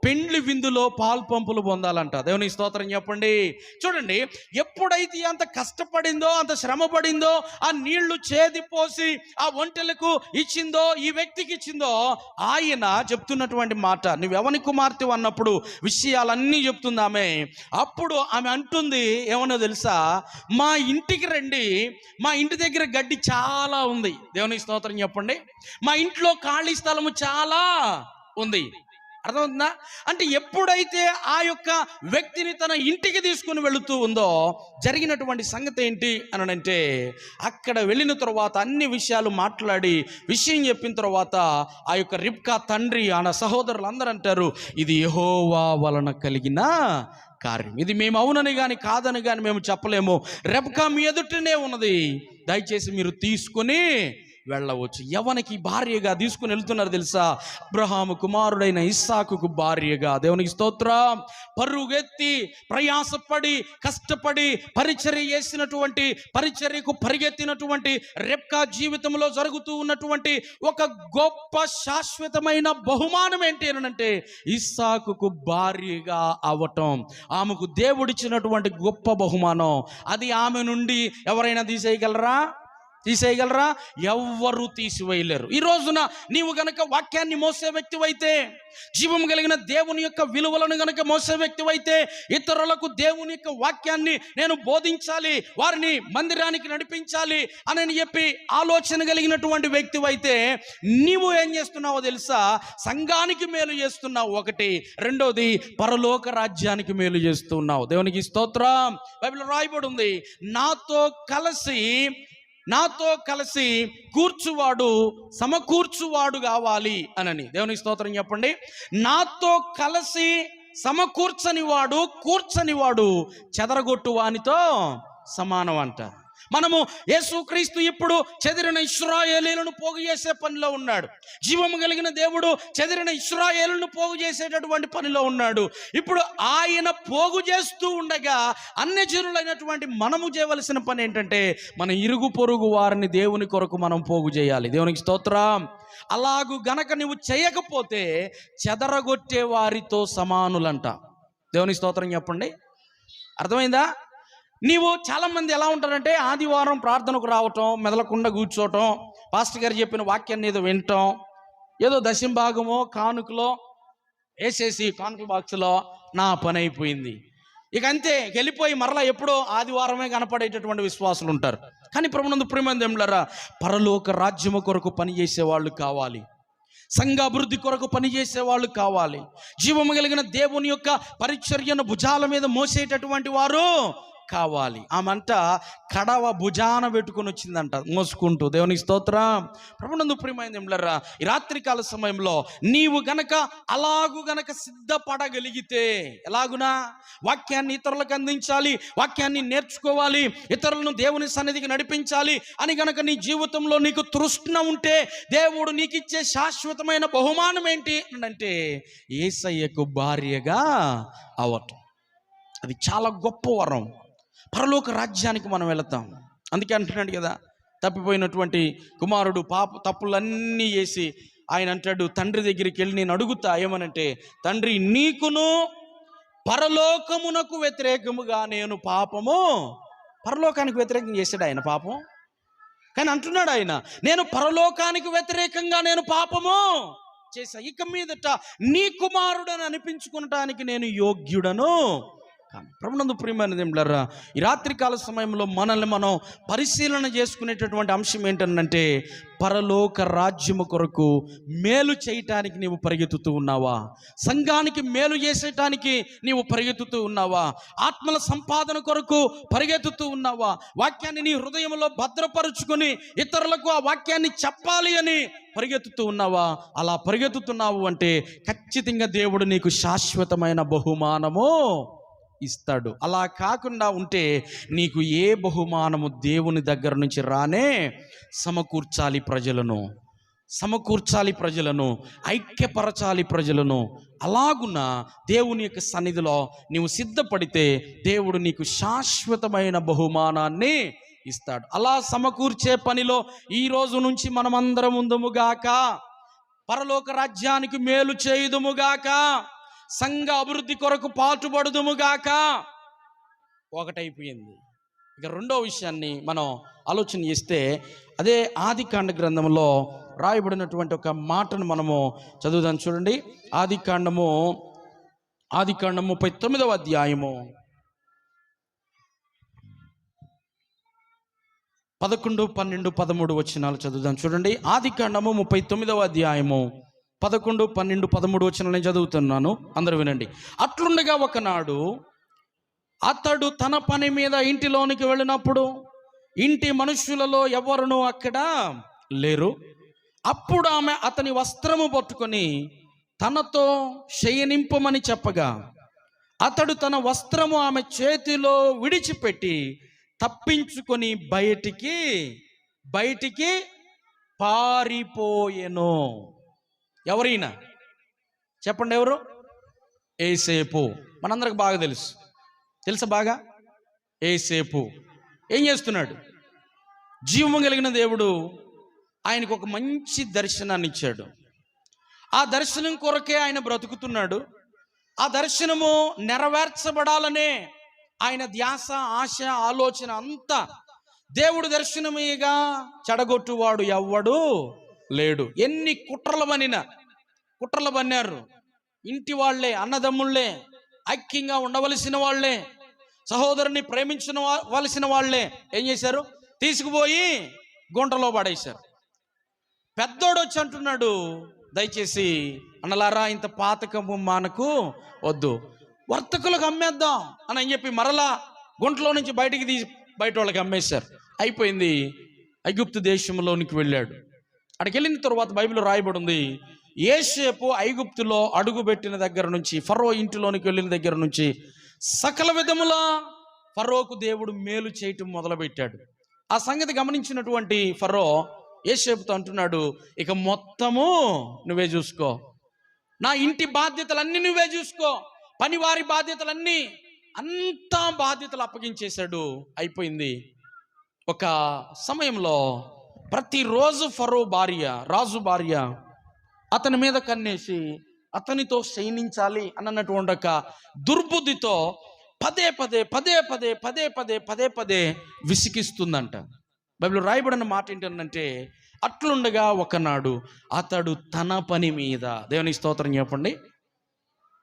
పెండ్లి విందులో పాల్పంపులు పొందాలంట. దేవునికి స్తోత్రం చెప్పండి. చూడండి, ఎప్పుడైతే అంత కష్టపడిందో, అంత శ్రమ పడిందో, ఆ నీళ్లు చేదిపోసి ఆ ఒంటెలకు ఇచ్చిందో, ఈ వ్యక్తికి ఇచ్చిందో, ఆయన చెప్తున్నటువంటి మాట, నువ్వెవని కుమార్తె అన్నప్పుడు విషయాలన్నీ చెప్తుంది ఆమె. అప్పుడు ఆమె అంటుంది ఏమన్నా తెలుసా, మా ఇంటికి రండి, మా ఇంటి దగ్గర గడ్డి చాలా ఉంది. దేవునికి స్తోత్రం చెప్పండి. మా ఇంట్లో ఖాళీ స్థలము చాలా ఉంది. అర్థమవుతుందా? అంటే ఎప్పుడైతే ఆ యొక్క వ్యక్తిని తన ఇంటికి తీసుకుని వెళుతూ ఉందో జరిగినటువంటి సంగతి ఏంటి అని అంటే, అక్కడ వెళ్ళిన తర్వాత అన్ని విషయాలు మాట్లాడి విషయం చెప్పిన తర్వాత ఆ యొక్క రిబ్కా తండ్రి, ఆన సహోదరులు అందరూ అంటారు, ఇది యెహోవా వలన కలిగిన కార్యం, ఇది మేము అవునని కానీ కాదని కానీ మేము చెప్పలేము, రిబ్కా మీ ఎదుటనే ఉన్నది, దయచేసి మీరు తీసుకుని వెళ్ళవచ్చు. ఎవరికి భార్యగా తీసుకుని వెళ్తున్నారు తెలుసా? అబ్రహాము కుమారుడైన ఇస్సాకుకు భార్యగా. దేవునికి స్తోత్రం. పరుగెత్తి ప్రయాసపడి కష్టపడి పరిచర్య చేసినటువంటి, పరిచర్యకు పరిగెత్తినటువంటి రిబ్కా జీవితంలో జరుగుతూ ఉన్నటువంటి ఒక గొప్ప శాశ్వతమైన బహుమానం ఏంటి అంటే ఇస్సాకుకు భార్యగా అవటం. ఆమెకు దేవుడిచ్చినటువంటి గొప్ప బహుమానం. అది ఆమె నుండి ఎవరైనా తీసేయగలరా? ఎవ్వరూ తీసివేయలేరు. ఈ రోజున నీవు గనక వాక్యాన్ని మోసే వ్యక్తివైతే, జీవం కలిగిన దేవుని యొక్క విలువలను గనక మోసే వ్యక్తివైతే, ఇతరులకు దేవుని యొక్క వాక్యాన్ని నేను బోధించాలి, వారిని మందిరానికి నడిపించాలి అని చెప్పి ఆలోచన కలిగినటువంటి వ్యక్తివైతే, నీవు ఏం చేస్తున్నావో తెలుసా? సంఘానికి మేలు చేస్తున్నావు ఒకటి, రెండోది పరలోక రాజ్యానికి మేలు చేస్తున్నావు. దేవునికి స్తోత్రం. బైబిల్లో రాయబడి ఉంది, నాతో కలిసి కూర్చువాడు సమకూర్చువాడు కావాలి అనని. దేవునికి స్తోత్రం చెప్పండి. నాతో కలిసి సమకూర్చని వాడు, కూర్చని వాడు చెదరగొట్టు వానితో సమానం అంట. మనము యేసుక్రీస్తు ఇప్పుడు చెదిరిన ఇశ్రాయేలీయులను పోగు చేసే పనిలో ఉన్నాడు. జీవము కలిగిన దేవుడు చెదిరిన ఇశ్రాయేలును పోగు చేసేటటువంటి పనిలో ఉన్నాడు. ఇప్పుడు ఆయన పోగు చేస్తూ ఉండగా అన్యజనులైనటువంటి మనము చేయవలసిన పని ఏంటంటే మన ఇరుగు పొరుగు వారిని దేవుని కొరకు మనం పోగు చేయాలి. దేవునికి స్తోత్రం. అలాగూ గనక నువ్వు చేయకపోతే చెదరగొట్టే వారితో సమానులంట. దేవునికి స్తోత్రం చెప్పండి. అర్థమైందా? నీవు చాలామంది ఎలా ఉంటారంటే ఆదివారం ప్రార్థనకు రావటం, మెదలకుండా కూర్చోవటం, పాస్టర్ గారు చెప్పిన వాక్యాన్ని ఏదో వినటం, ఏదో దశంభాగమో కానుకలో వేసేసి కానుక బాక్స్లో నా పని అయిపోయింది, ఇక అంతే వెళ్ళిపోయి మరలా ఎప్పుడో ఆదివారమే కనపడేటటువంటి విశ్వాసులు ఉంటారు. కానీ ప్రభునందు ప్రియమైన దేవులారా, పరలోక రాజ్యము కొరకు పనిచేసే వాళ్ళు కావాలి, సంఘ అభివృద్ధి కొరకు పనిచేసే వాళ్ళు కావాలి, జీవము కలిగిన దేవుని యొక్క పరిచర్యను భుజాల మీద మోసేటటువంటి వారు కావాలి. ఆమంట కడవ భుజాన పెట్టుకుని వచ్చిందంట మోసుకుంటూ. దేవునికి స్తోత్రం. ప్రభునందు ప్రియమైన దేవులారా, ఈ రాత్రికాల సమయంలో నీవు గనక అలాగు గనక సిద్ధపడగలిగితే, ఎలాగునా వాక్యాన్ని ఇతరులకు అందించాలి, వాక్యాన్ని నేర్చుకోవాలి, ఇతరులను దేవుని సన్నిధికి నడిపించాలి అని గనక నీ జీవితంలో నీకు తృష్ణ ఉంటే దేవుడు నీకు ఇచ్చే శాశ్వతమైన బహుమానం ఏంటి అంటే యేసయ్యకు భార్యగా అవటం. అది చాలా గొప్ప వరం. పరలోక రాజ్యానికి మనం వెళతాం. అందుకే అంటున్నాడు కదా, తప్పిపోయినటువంటి కుమారుడు తప్పులన్నీ చేసి ఆయన అంటాడు తండ్రి దగ్గరికి వెళ్ళి నేను అడుగుతా ఏమనంటే, తండ్రి నీకును పరలోకమునకు వ్యతిరేకముగా నేను పాపము, పరలోకానికి వ్యతిరేకంగా చేశాడు ఆయన పాపం, కానీ అంటున్నాడు ఆయన నేను పరలోకానికి వ్యతిరేకంగా నేను పాపము చేశా, ఇక మీదట నీ కుమారుడని అనిపించుకునటానికి నేను యోగ్యుడను. ప్రభునందు ప్రియమైన దేవులారా, ఈ రాత్రికాల సమయంలో మనల్ని మనం పరిశీలన చేసుకునేటటువంటి అంశం ఏంటంటే పరలోక రాజ్యము కొరకు మేలు చేయటానికి నీవు పరిగెత్తుతూ ఉన్నావా? సంఘానికి మేలు చేసేటానికి నీవు పరిగెత్తుతూ ఉన్నావా? ఆత్మల సంపాదన కొరకు పరిగెత్తుతూ ఉన్నావా? వాక్యాన్ని నీ హృదయంలో భద్రపరుచుకొని ఇతరులకు ఆ వాక్యాన్ని చెప్పాలి అని పరిగెత్తుతూ ఉన్నావా? అలా పరిగెత్తుతున్నావు అంటే ఖచ్చితంగా దేవుడు నీకు శాశ్వతమైన బహుమానము ఇస్తాడు. అలా కాకుండా ఉంటే నీకు ఏ బహుమానము దేవుని దగ్గర నుంచి రానే. సమకూర్చాలి ప్రజలను, ఐక్యపరచాలి ప్రజలను. అలాగున దేవుని యొక్క సన్నిధిలో నీవు సిద్ధపడితే దేవుడు నీకు శాశ్వతమైన బహుమానాన్ని ఇస్తాడు. అలా సమకూర్చే పనిలో ఈ రోజు నుంచి మనమందరం ఉందుముగాక. పరలోక రాజ్యానికి మేలు చేయుదుముగాక. సంఘ అభివృద్ధి కొరకు పాటుపడుదుముగాక. ఒకటైపోయింది. ఇక రెండో విషయాన్ని మనం ఆలోచన చేస్తే అదే ఆదికాండ గ్రంథంలో రాయబడినటువంటి ఒక మాటను మనము చదువుదాం. చూడండి, ఆదికాండము 39వ అధ్యాయము 11, 12, 13 వచనాలు చదువుదాం. చూడండి, ఆదికాండము 39వ అధ్యాయము 11, 12, 13 వచనాలు నేను చదువుతున్నాను, అందరూ వినండి. అట్లుండగా ఒకనాడు అతడు తన పని మీద ఇంటిలోనికి వెళ్ళినప్పుడు ఇంటి మనుషులలో ఎవరునూ అక్కడ లేరు. అప్పుడు ఆమె అతని వస్త్రము పట్టుకొని తనతో శయనింపమని చెప్పగా అతడు తన వస్త్రము ఆమె చేతిలో విడిచిపెట్టి తప్పించుకొని బయటికి పారిపోయెను. ఎవరైనా చెప్పండి, ఎవరు? యేసేపు. మనందరికి బాగా తెలుసా బాగా? యేసేపు ఏం చేస్తున్నాడు? జీవము కలిగిన దేవుడు ఆయనకు ఒక మంచి దర్శనాన్ని ఇచ్చాడు. ఆ దర్శనం కొరకే ఆయన బ్రతుకుతున్నాడు. ఆ దర్శనము నెరవేర్చబడాలనే ఆయన ధ్యాస, ఆశ, ఆలోచన అంతా. దేవుడు దర్శనమేగా చెడగొట్టువాడు ఎవ్వడు లేడు. ఎన్ని కుట్రలు పన్నారు ఇంటి వాళ్ళే, అన్నదమ్ముళ్ళే, ఐక్యంగా ఉండవలసిన వాళ్ళే, సహోదరుని ప్రేమించవలసిన వాళ్ళే ఏం చేశారు? తీసుకుపోయి గుంటలో పడేశారు. పెద్దోడు వచ్చి అంటున్నాడు, దయచేసి అన్నలారా ఇంత పాతకము మనకు వద్దు, వర్తకులకు అమ్మేద్దాం అని చెప్పి మరలా గుంటలో నుంచి బయటికి తీసి బయట వాళ్ళకి అమ్మేశారు. అయిపోయింది. ఐగుప్తు దేశంలోనికి వెళ్ళాడు. అక్కడికి వెళ్ళిన తర్వాత బైబిల్లో రాయబడి ఉంది, యోసేపు ఐగుప్తులో అడుగుపెట్టిన దగ్గర నుంచి, ఫరో ఇంటిలోనికి వెళ్ళిన దగ్గర నుంచి సకల విధములా ఫరోకు దేవుడు మేలు చేయటం మొదలుపెట్టాడు. ఆ సంగతి గమనించినటువంటి ఫరో యోసేపుతో అంటున్నాడు, ఇక మొత్తము నువ్వే చూసుకో, నా ఇంటి బాధ్యతలన్నీ నువ్వే చూసుకో, పనివారి బాధ్యతలన్నీ, అంతా బాధ్యతలు అప్పగించేశాడు. అయిపోయింది. ఒక సమయంలో ప్రతిరోజు ఫరో భార్య, రాజు భార్య అతని మీద కన్నేసి అతనితో శయనించాలి అన్నటువంటి ఒక దుర్బుద్ధితో పదే పదే పదే పదే పదే పదే పదే పదే విసిగిస్తుందంట. బైబిల్ రాయబడిన మాట ఏంటంటే, అట్లుండగా ఒకనాడు అతడు తన పని మీద, దేవునికి స్తోత్రం చెప్పండి,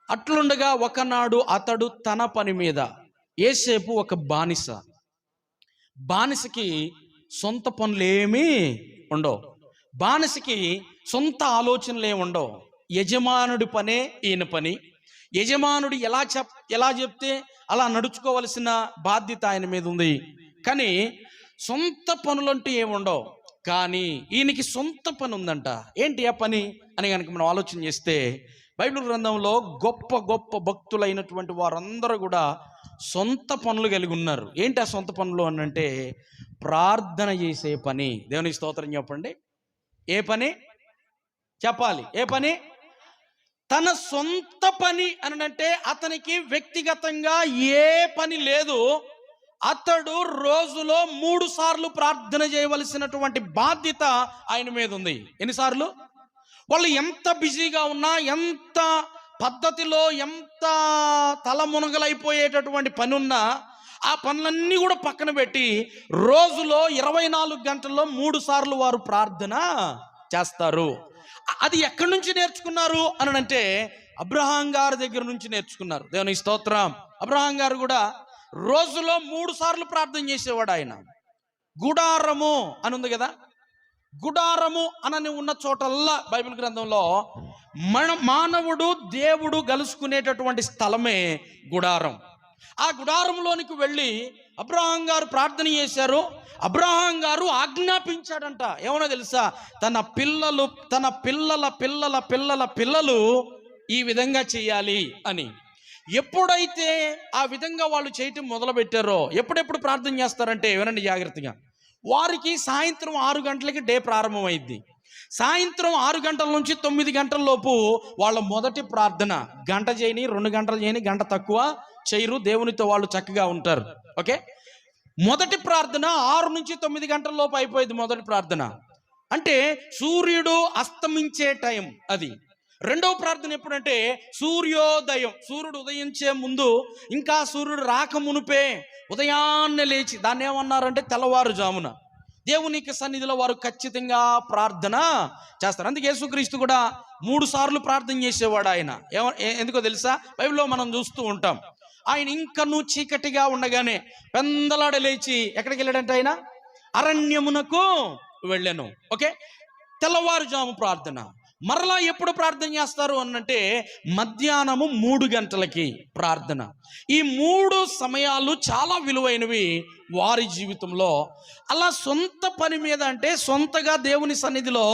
అట్లుండగా ఒకనాడు అతడు తన పని మీద. యోసేపు ఒక బానిస. బానిసకి సొంత పనులు ఏమీ ఉండవు, బానిసకి సొంత ఆలోచనలు ఏమి ఉండవు. యజమానుడి పనే ఈయన పని. యజమానుడు ఎలా చెప్తే అలా నడుచుకోవలసిన బాధ్యత ఆయన మీద ఉంది. కానీ సొంత పనులంటూ ఏమి ఉండవు. కానీ ఈయనకి సొంత పని ఉందంట. ఏంటి ఆ పని అని కనుక మనం ఆలోచన చేస్తే, బైబిల్ గ్రంథంలో గొప్ప గొప్ప భక్తులైనటువంటి వారందరూ కూడా సొంత పనులు కలిగి ఉన్నారు. ఏంటి ఆ సొంత పనులు అని అంటే, ప్రార్థన చేసే పని. దేవునికి స్తోత్రం చెప్పండి. ఏ పని చెప్పాలి? ఏ పని? తన సొంత పని అని అంటే అతనికి వ్యక్తిగతంగా ఏ పని లేదు. అతడు రోజులో 3 సార్లు ప్రార్థన చేయవలసినటువంటి బాధ్యత ఆయన మీద ఉంది. ఎన్నిసార్లు? వాళ్ళు ఎంత బిజీగా ఉన్నా, ఎంత పద్ధతిలో, ఎంత తలమునగలైపోయేటటువంటి పని ఉన్నా, ఆ పనులన్నీ కూడా పక్కన పెట్టి రోజులో 24 గంటల్లో 3 సార్లు వారు ప్రార్థన చేస్తారు. అది ఎక్కడి నుంచి నేర్చుకున్నారు అని అంటే, అబ్రహాం గారి దగ్గర నుంచి నేర్చుకున్నారు. దేవునికి స్తోత్రం. అబ్రహాం గారు కూడా రోజులో 3 సార్లు ప్రార్థన చేసేవాడు. ఆయన గుడారము అని ఉంది కదా, గుడారము అని ఉన్న చోటల్లా బైబిల్ గ్రంథంలో మానవుడు దేవుడు కలుసుకునేటటువంటి స్థలమే గుడారం. ఆ గుడారంలోనికి వెళ్ళి అబ్రహాం గారు ప్రార్థన చేశారు. అబ్రహాం గారు ఆజ్ఞాపించాడంట. ఏమన్నా తెలుసా? తన పిల్లల పిల్లల పిల్లల పిల్లలు ఈ విధంగా చేయాలి అని. ఎప్పుడైతే ఆ విధంగా వాళ్ళు చేయటం మొదలు పెట్టారో, ఎప్పుడెప్పుడు ప్రార్థన చేస్తారంటే, వినండి జాగ్రత్తగా, వారికి సాయంత్రం 6 గంటలకి డే ప్రారంభమైంది. సాయంత్రం 6 గంటల నుంచి 9 గంటల లోపు వాళ్ళ మొదటి ప్రార్థన. గంట చేయని, 2 గంటలు చేయని, గంట తక్కువ చేయరు. దేవునితో వాళ్ళు చక్కగా ఉంటారు. ఓకే, మొదటి ప్రార్థన 6 నుంచి 9 గంటల లోపు అయిపోయింది. మొదటి ప్రార్థన అంటే సూర్యుడు అస్తమించే టైం అది. రెండవ ప్రార్థన ఎప్పుడంటే సూర్యోదయం, సూర్యుడు ఉదయించే ముందు, ఇంకా సూర్యుడు రాక మునుపే ఉదయాన్నే లేచి, దాన్ని ఏమన్నారంటే తెల్లవారుజామున దేవునికి సన్నిధిలో వారు ఖచ్చితంగా ప్రార్థన చేస్తారు. అందుకే యేసుక్రీస్తు కూడా 3 సార్లు ప్రార్థన చేసేవాడు. ఆయన ఎందుకో తెలుసా? బైబిల్లో మనం చూస్తూ ఉంటాం. ఆయన ఇంకనూ చీకటిగా ఉండగానే పెందలాడ లేచి ఎక్కడికి వెళ్ళాడంటే, ఆయన అరణ్యమునకు వెళ్ళాను. ఓకే, తెల్లవారుజాము ప్రార్థన. మరలా ఎప్పుడు ప్రార్థన చేస్తారు అనంటే మధ్యాహ్నము 3 గంటలకి ప్రార్థన. ఈ 3 సమయాలు చాలా విలువైనవి వారి జీవితంలో. అలా సొంత పని మీద అంటే సొంతగా దేవుని సన్నిధిలో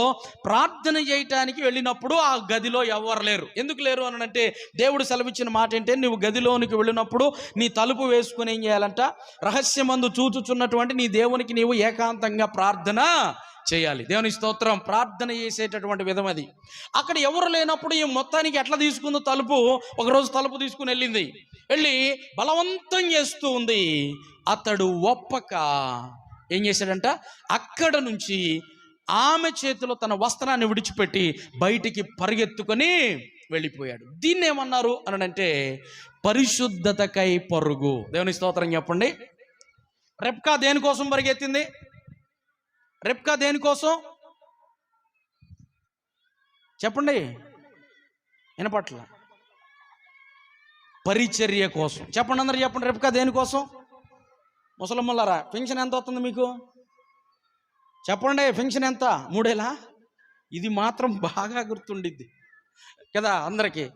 ప్రార్థన చేయటానికి వెళ్ళినప్పుడు ఆ గదిలో ఎవరు లేరు. ఎందుకు లేరు అనంటే, దేవుడు సెలవిచ్చిన మాట ఏంటంటే, నువ్వు గదిలోనికి వెళ్ళినప్పుడు నీ తలుపు వేసుకుని ఏం చేయాలంట? రహస్యమందు చూచుచున్నటువంటి నీ దేవునికి నీవు ఏకాంతంగా ప్రార్థన చేయాలి. దేవుని స్తోత్రం. ప్రార్థన చేసేటటువంటి విధం అది. అక్కడ ఎవరు లేనప్పుడు ఈ మొత్తానికి ఎట్లా తీసుకుందో తలుపు, ఒకరోజు తలుపు తీసుకుని వెళ్ళి బలవంతం చేస్తూ ఉంది. అతడు ఒప్పక ఏం చేశాడంట? అక్కడ నుంచి ఆమె చేతిలో తన వస్త్రాన్ని విడిచిపెట్టి బయటికి పరిగెత్తుకొని వెళ్ళిపోయాడు. దీన్ని ఏమన్నారు అని అంటే పరిశుద్ధతకై పరుగు. దేవుని స్తోత్రం చెప్పండి. రెబ్కా దేనికోసం పరిగెత్తింది? రెబ్కా దేనికోసం చెప్పండి, వినపట్ల? పరిచర్య కోసం. చెప్పండి, అందరూ చెప్పండి. రెబ్కా దేనికోసం? ముసలమ్మలారా, పెన్షన్ ఎంత వస్తుంది మీకు? చెప్పండి, పెన్షన్ ఎంత? 3 ఏళ్ళా? ఇది మాత్రం బాగా గుర్తుండిద్ది కదా అందరికీ.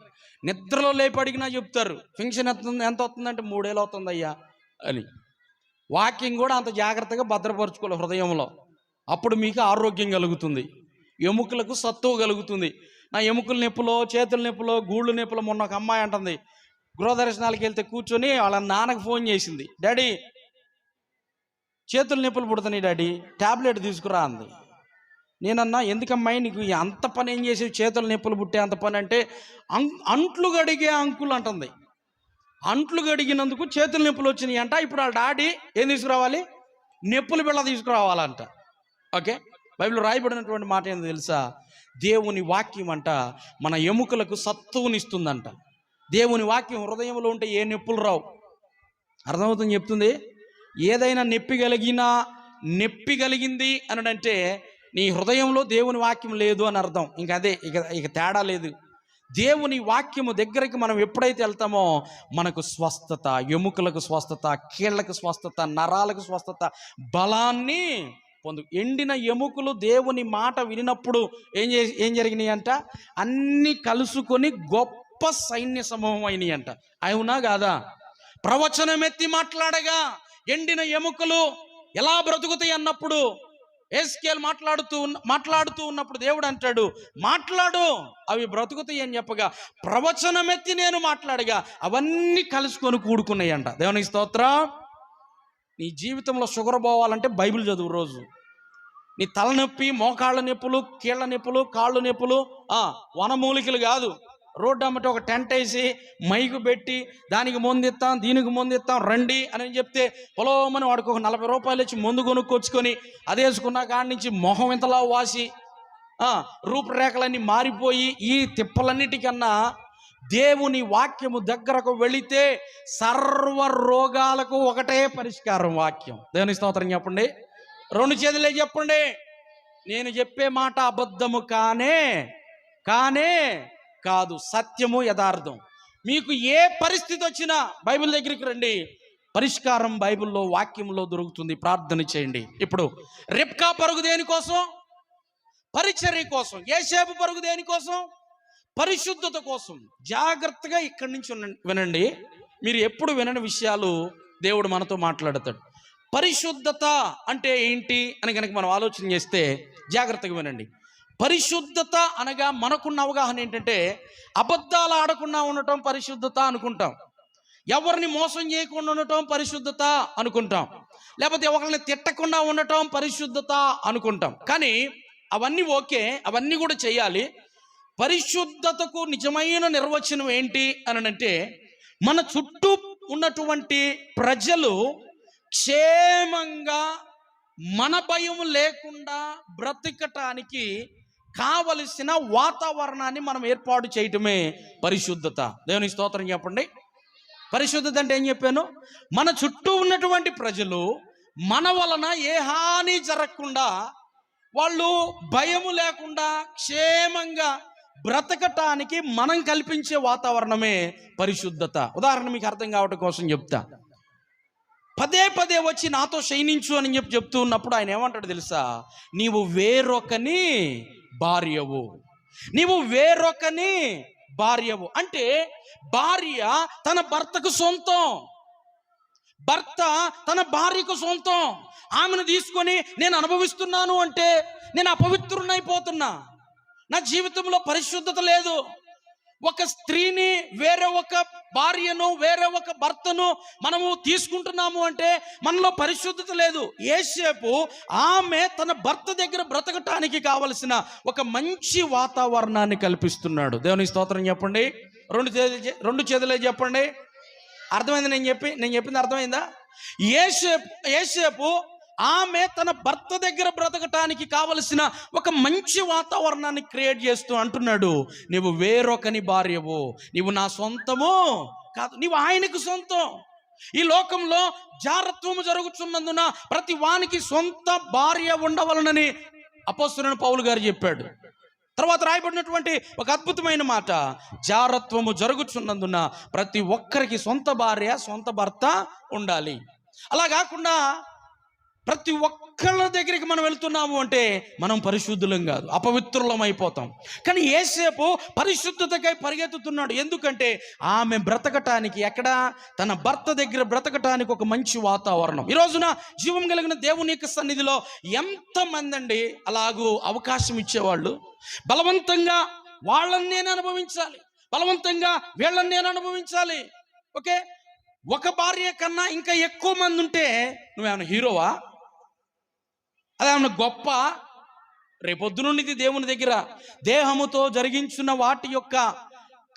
నిద్రలో లేపి అడిగినా చెప్తారు, పెన్షన్ ఎంత వస్తుందంటే 3 ఏళ్ళు అవుతుంది అయ్యా అని. వాకింగ్ కూడా అంత జాగ్రత్తగా భద్రపరచుకోవాలి హృదయంలో. అప్పుడు మీకు ఆరోగ్యం కలుగుతుంది, ఎముకలకు సత్తువ కలుగుతుంది. నా ఎముకల నొప్పులో, చేతుల నొప్పులో, గూళ్ళు నొప్పులో మొన్న ఒక అమ్మాయి అంటుంది, గృహదర్శనాలకు వెళ్తే కూర్చొని వాళ్ళ నాన్నకు ఫోన్ చేసింది, డాడీ చేతులు నొప్పులు పుడుతున్నాయి డాడీ, ట్యాబ్లెట్ తీసుకురా అంది. నేనన్నా, ఎందుకమ్మాయి నీకు అంత పని ఏం చేసేవి, చేతులు నొప్పులు పుట్టే అంత పని అంటే, అంట్లు గడిగే అంకులు అంటుంది. అంట్లు గడిగినందుకు చేతులు నొప్పులు వచ్చినాయి అంట. ఇప్పుడు ఆ డాడీ ఏం తీసుకురావాలి, నొప్పుల బిళ్ళ తీసుకురావాలంట. ఓకే, బైబిల్లో రాయబడినటువంటి మాట ఏందో తెలుసా? దేవుని వాక్యం అంట మన ఎముకలకు సత్తువునిస్తుందంట. దేవుని వాక్యం హృదయంలో ఉంటే ఏ నొప్పులు రావు. అర్థమవుతుంది చెప్తుంది. ఏదైనా నొప్పి కలిగింది అని అంటే నీ హృదయంలో దేవుని వాక్యం లేదు అని అర్థం. ఇంకా అదే, ఇక తేడా లేదు. దేవుని వాక్యము దగ్గరికి మనం ఎప్పుడైతే వెళ్తామో మనకు స్వస్థత, ఎముకలకు స్వస్థత, కీళ్లకు స్వస్థత, నరాలకు స్వస్థత, బలాన్ని ఎండిన ఎముకలు దేవుని మాట వినినప్పుడు ఏం జరిగినాయి అంట? అన్నీ కలుసుకొని గొప్ప సైన్య సమూహం అయినాయి అంట. అవునా కాదా? ప్రవచనం ఎత్తి ఎండిన ఎముకలు ఎలా బ్రతుకుతాయి అన్నప్పుడు ఎస్కేల్ మాట్లాడుతూ ఉన్నప్పుడు దేవుడు అంటాడు, మాట్లాడు, అవి బ్రతుకుతాయి అని చెప్పగా ప్రవచనం ఎత్తి నేను మాట్లాడగా అవన్నీ కలుసుకొని కూడుకున్నాయి అంట. దేవునికి స్తోత్రం. నీ జీవితంలో షుగర్ పోవాలంటే బైబిల్ చదువు రోజు. నీ తలనొప్పి, మోకాళ్ళ నొప్పులు, కీళ్ళ నొప్పులు, కాళ్ళు నొప్పులు వనమూలికలు కాదు. రోడ్డు అమ్మటి ఒక టెంట్ వేసి మైకు పెట్టి దానికి ముందిస్తాం, దీనికి ముందిస్తాం, రండి అని చెప్తే పొలమని వాడికి ఒక 40 రూపాయలు ఇచ్చి ముందు కొనుక్కొచ్చుకొని అదేసుకున్న కాడి నుంచి మొహం ఇంతలా వాసి రూపురేఖలన్నీ మారిపోయి ఈ తిప్పలన్నిటికన్నా దేవుని వాక్యము దగ్గరకు వెళితే సర్వ రోగాలకు ఒకటే పరిష్కారం వాక్యం. దేవుని స్తోత్రం చెప్పండి. 2 చేతులే చెప్పండి. నేను చెప్పే మాట అబద్ధము కానే కాదు, సత్యము, యథార్థం. మీకు ఏ పరిస్థితి వచ్చినా బైబిల్ దగ్గరికి రండి, పరిష్కారం బైబిల్లో వాక్యంలో దొరుకుతుంది. ప్రార్థన చేయండి. ఇప్పుడు రిబ్కా పరుగు దేనికోసం? పరిచర్య కోసం. యోసేపు పరుగు దేనికోసం? పరిశుద్ధత కోసం. జాగ్రత్తగా ఇక్కడి నుంచి వినండి. మీరు ఎప్పుడు వినని విషయాలు దేవుడు మనతో మాట్లాడతాడు. పరిశుద్ధత అంటే ఏంటి అని కనుక మనం ఆలోచన చేస్తే జాగ్రత్తగా వినండి. పరిశుద్ధత అనగా మనకున్న అవగాహన ఏంటంటే, అబద్ధాలు ఆడకుండా ఉండటం పరిశుద్ధత అనుకుంటాం, ఎవరిని మోసం చేయకుండా ఉండటం పరిశుద్ధత అనుకుంటాం, లేకపోతే ఒకరిని తిట్టకుండా ఉండటం పరిశుద్ధత అనుకుంటాం. కానీ అవన్నీ ఓకే, అవన్నీ కూడా చేయాలి. పరిశుద్ధతకు నిజమైన నిర్వచనం ఏంటి అని అంటే, మన చుట్టూ ఉన్నటువంటి ప్రజలు క్షేమంగా మన భయం లేకుండా బ్రతకటానికి కావలసిన వాతావరణాన్ని మనం ఏర్పాటు చేయటమే పరిశుద్ధత. దేవుని స్తోత్రం చెప్పండి. పరిశుద్ధత అంటే ఏం చెప్పాను? మన చుట్టూ ఉన్నటువంటి ప్రజలు మన వలన ఏ హాని జరగకుండా, వాళ్ళు భయము లేకుండా క్షేమంగా బ్రతకటానికి మనం కల్పించే వాతావరణమే పరిశుద్ధత. ఉదాహరణ మీకు అర్థం కావటం కోసం చెప్తా. పదే వచ్చి నాతో శయనించు అని చెప్తూ ఉన్నప్పుడు ఆయన ఏమంటాడు తెలుసా? నీవు వేరొకని భార్యవు. అంటే భార్య తన భర్తకు సొంతం, భర్త తన భార్యకు సొంతం. ఆమెను తీసుకొని నేను అనుభవిస్తున్నాను అంటే నేను అపవిత్రునైపోతున్నా, నా జీవితంలో పరిశుద్ధత లేదు. ఒక స్త్రీని, వేరే ఒక భార్యను, వేరే ఒక భర్తను మనము తీసుకుంటున్నాము అంటే మనలో పరిశుద్ధత లేదు. యోసేపు ఆమె తన భర్త దగ్గర బ్రతకటానికి కావలసిన ఒక మంచి వాతావరణాన్ని కల్పిస్తున్నాడు. దేవుని స్తోత్రం చెప్పండి. 2 చేతులే చెప్పండి. అర్థమైంది? నేను చెప్పింది అర్థమైందా? యోసేపు ఆమె తన భర్త దగ్గర బ్రతకటానికి కావలసిన ఒక మంచి వాతావరణాన్ని క్రియేట్ చేస్తూ అంటున్నాడు, నీవు వేరొకని భార్యవు, నీవు నా సొంతము కాదు, నీవు ఆయనకు సొంతం. ఈ లోకంలో జారత్వము జరుగుతున్నందున ప్రతి వానికి సొంత భార్య ఉండవలనని అపోస్తలుడైన పౌలు గారు చెప్పాడు. తర్వాత రాయబడినటువంటి ఒక అద్భుతమైన మాట, జారత్వము జరుగుతున్నందున ప్రతి ఒక్కరికి సొంత భార్య, సొంత భర్త ఉండాలి. అలా కాకుండా ప్రతి ఒక్కళ్ళ దగ్గరికి మనం వెళ్తున్నాము అంటే మనం పరిశుద్ధులం కాదు, అపవిత్రులం అయిపోతాం. కానీ యోసేపు పరిశుద్ధతకై పరిగెత్తుతున్నాడు. ఎందుకంటే ఆమె బ్రతకటానికి, ఎక్కడ? తన భర్త దగ్గర బ్రతకటానికి ఒక మంచి వాతావరణం. ఈ రోజున జీవం కలిగిన దేవుని యొక్క సన్నిధిలో ఎంతమంది అండి అలాగూ అవకాశం ఇచ్చేవాళ్ళు? బలవంతంగా వాళ్ళని నేను అనుభవించాలి, బలవంతంగా వీళ్ళని నేను అనుభవించాలి. ఓకే, ఒక భార్య కన్నా ఇంకా ఎక్కువ మంది ఉంటే నువ్వేమైనా హీరోవా? అదేమన్నా గొప్ప? రేపొద్దునుండి దేవుని దగ్గర దేహముతో జరిగించున్న వాటి యొక్క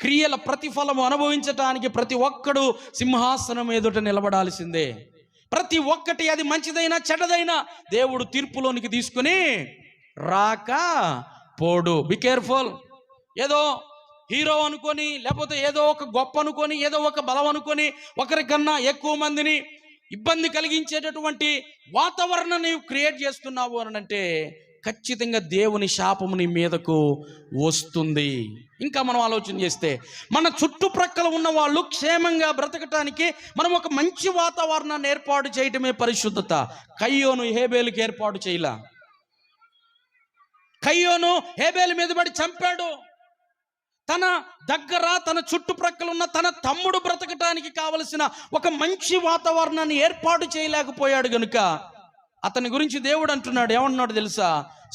క్రియల ప్రతిఫలము అనుభవించటానికి ప్రతి ఒక్కడు సింహాసనం ఎదుట నిలబడాల్సిందే. ప్రతి ఒక్కటి, అది మంచిదైనా చెడ్డదైనా, దేవుడు తీర్పులోనికి తీసుకుని రాక పోడు. Be careful. ఏదో హీరో అనుకొని, లేకపోతే ఏదో ఒక గొప్ప అనుకొని, ఏదో ఒక బలం అనుకొని ఒకరికన్నా ఎక్కువ మందిని ఇబ్బంది కలిగించేటటువంటి వాతావరణం నీవు క్రియేట్ చేస్తున్నావు అని అంటే ఖచ్చితంగా దేవుని శాపము నీ మీదకు వస్తుంది. ఇంకా మనం ఆలోచన చేస్తే మన చుట్టుప్రక్కల ఉన్న వాళ్ళు క్షేమంగా బ్రతకటానికి మనం ఒక మంచి వాతావరణాన్ని ఏర్పాటు చేయటమే పరిశుద్ధత. కయ్యోను హేబేలుకి ఏర్పాటు చేయలా. కయ్యోను హేబేలు మీద పడి చంపాడు. తన దగ్గర, తన చుట్టుప్రక్కల ఉన్న తన తమ్ముడు బ్రతకటానికి కావలసిన ఒక మంచి వాతావరణాన్ని ఏర్పాటు చేయలేకపోయాడు గనుక అతని గురించి దేవుడు అంటున్నాడు. ఏమన్నాడు తెలుసా?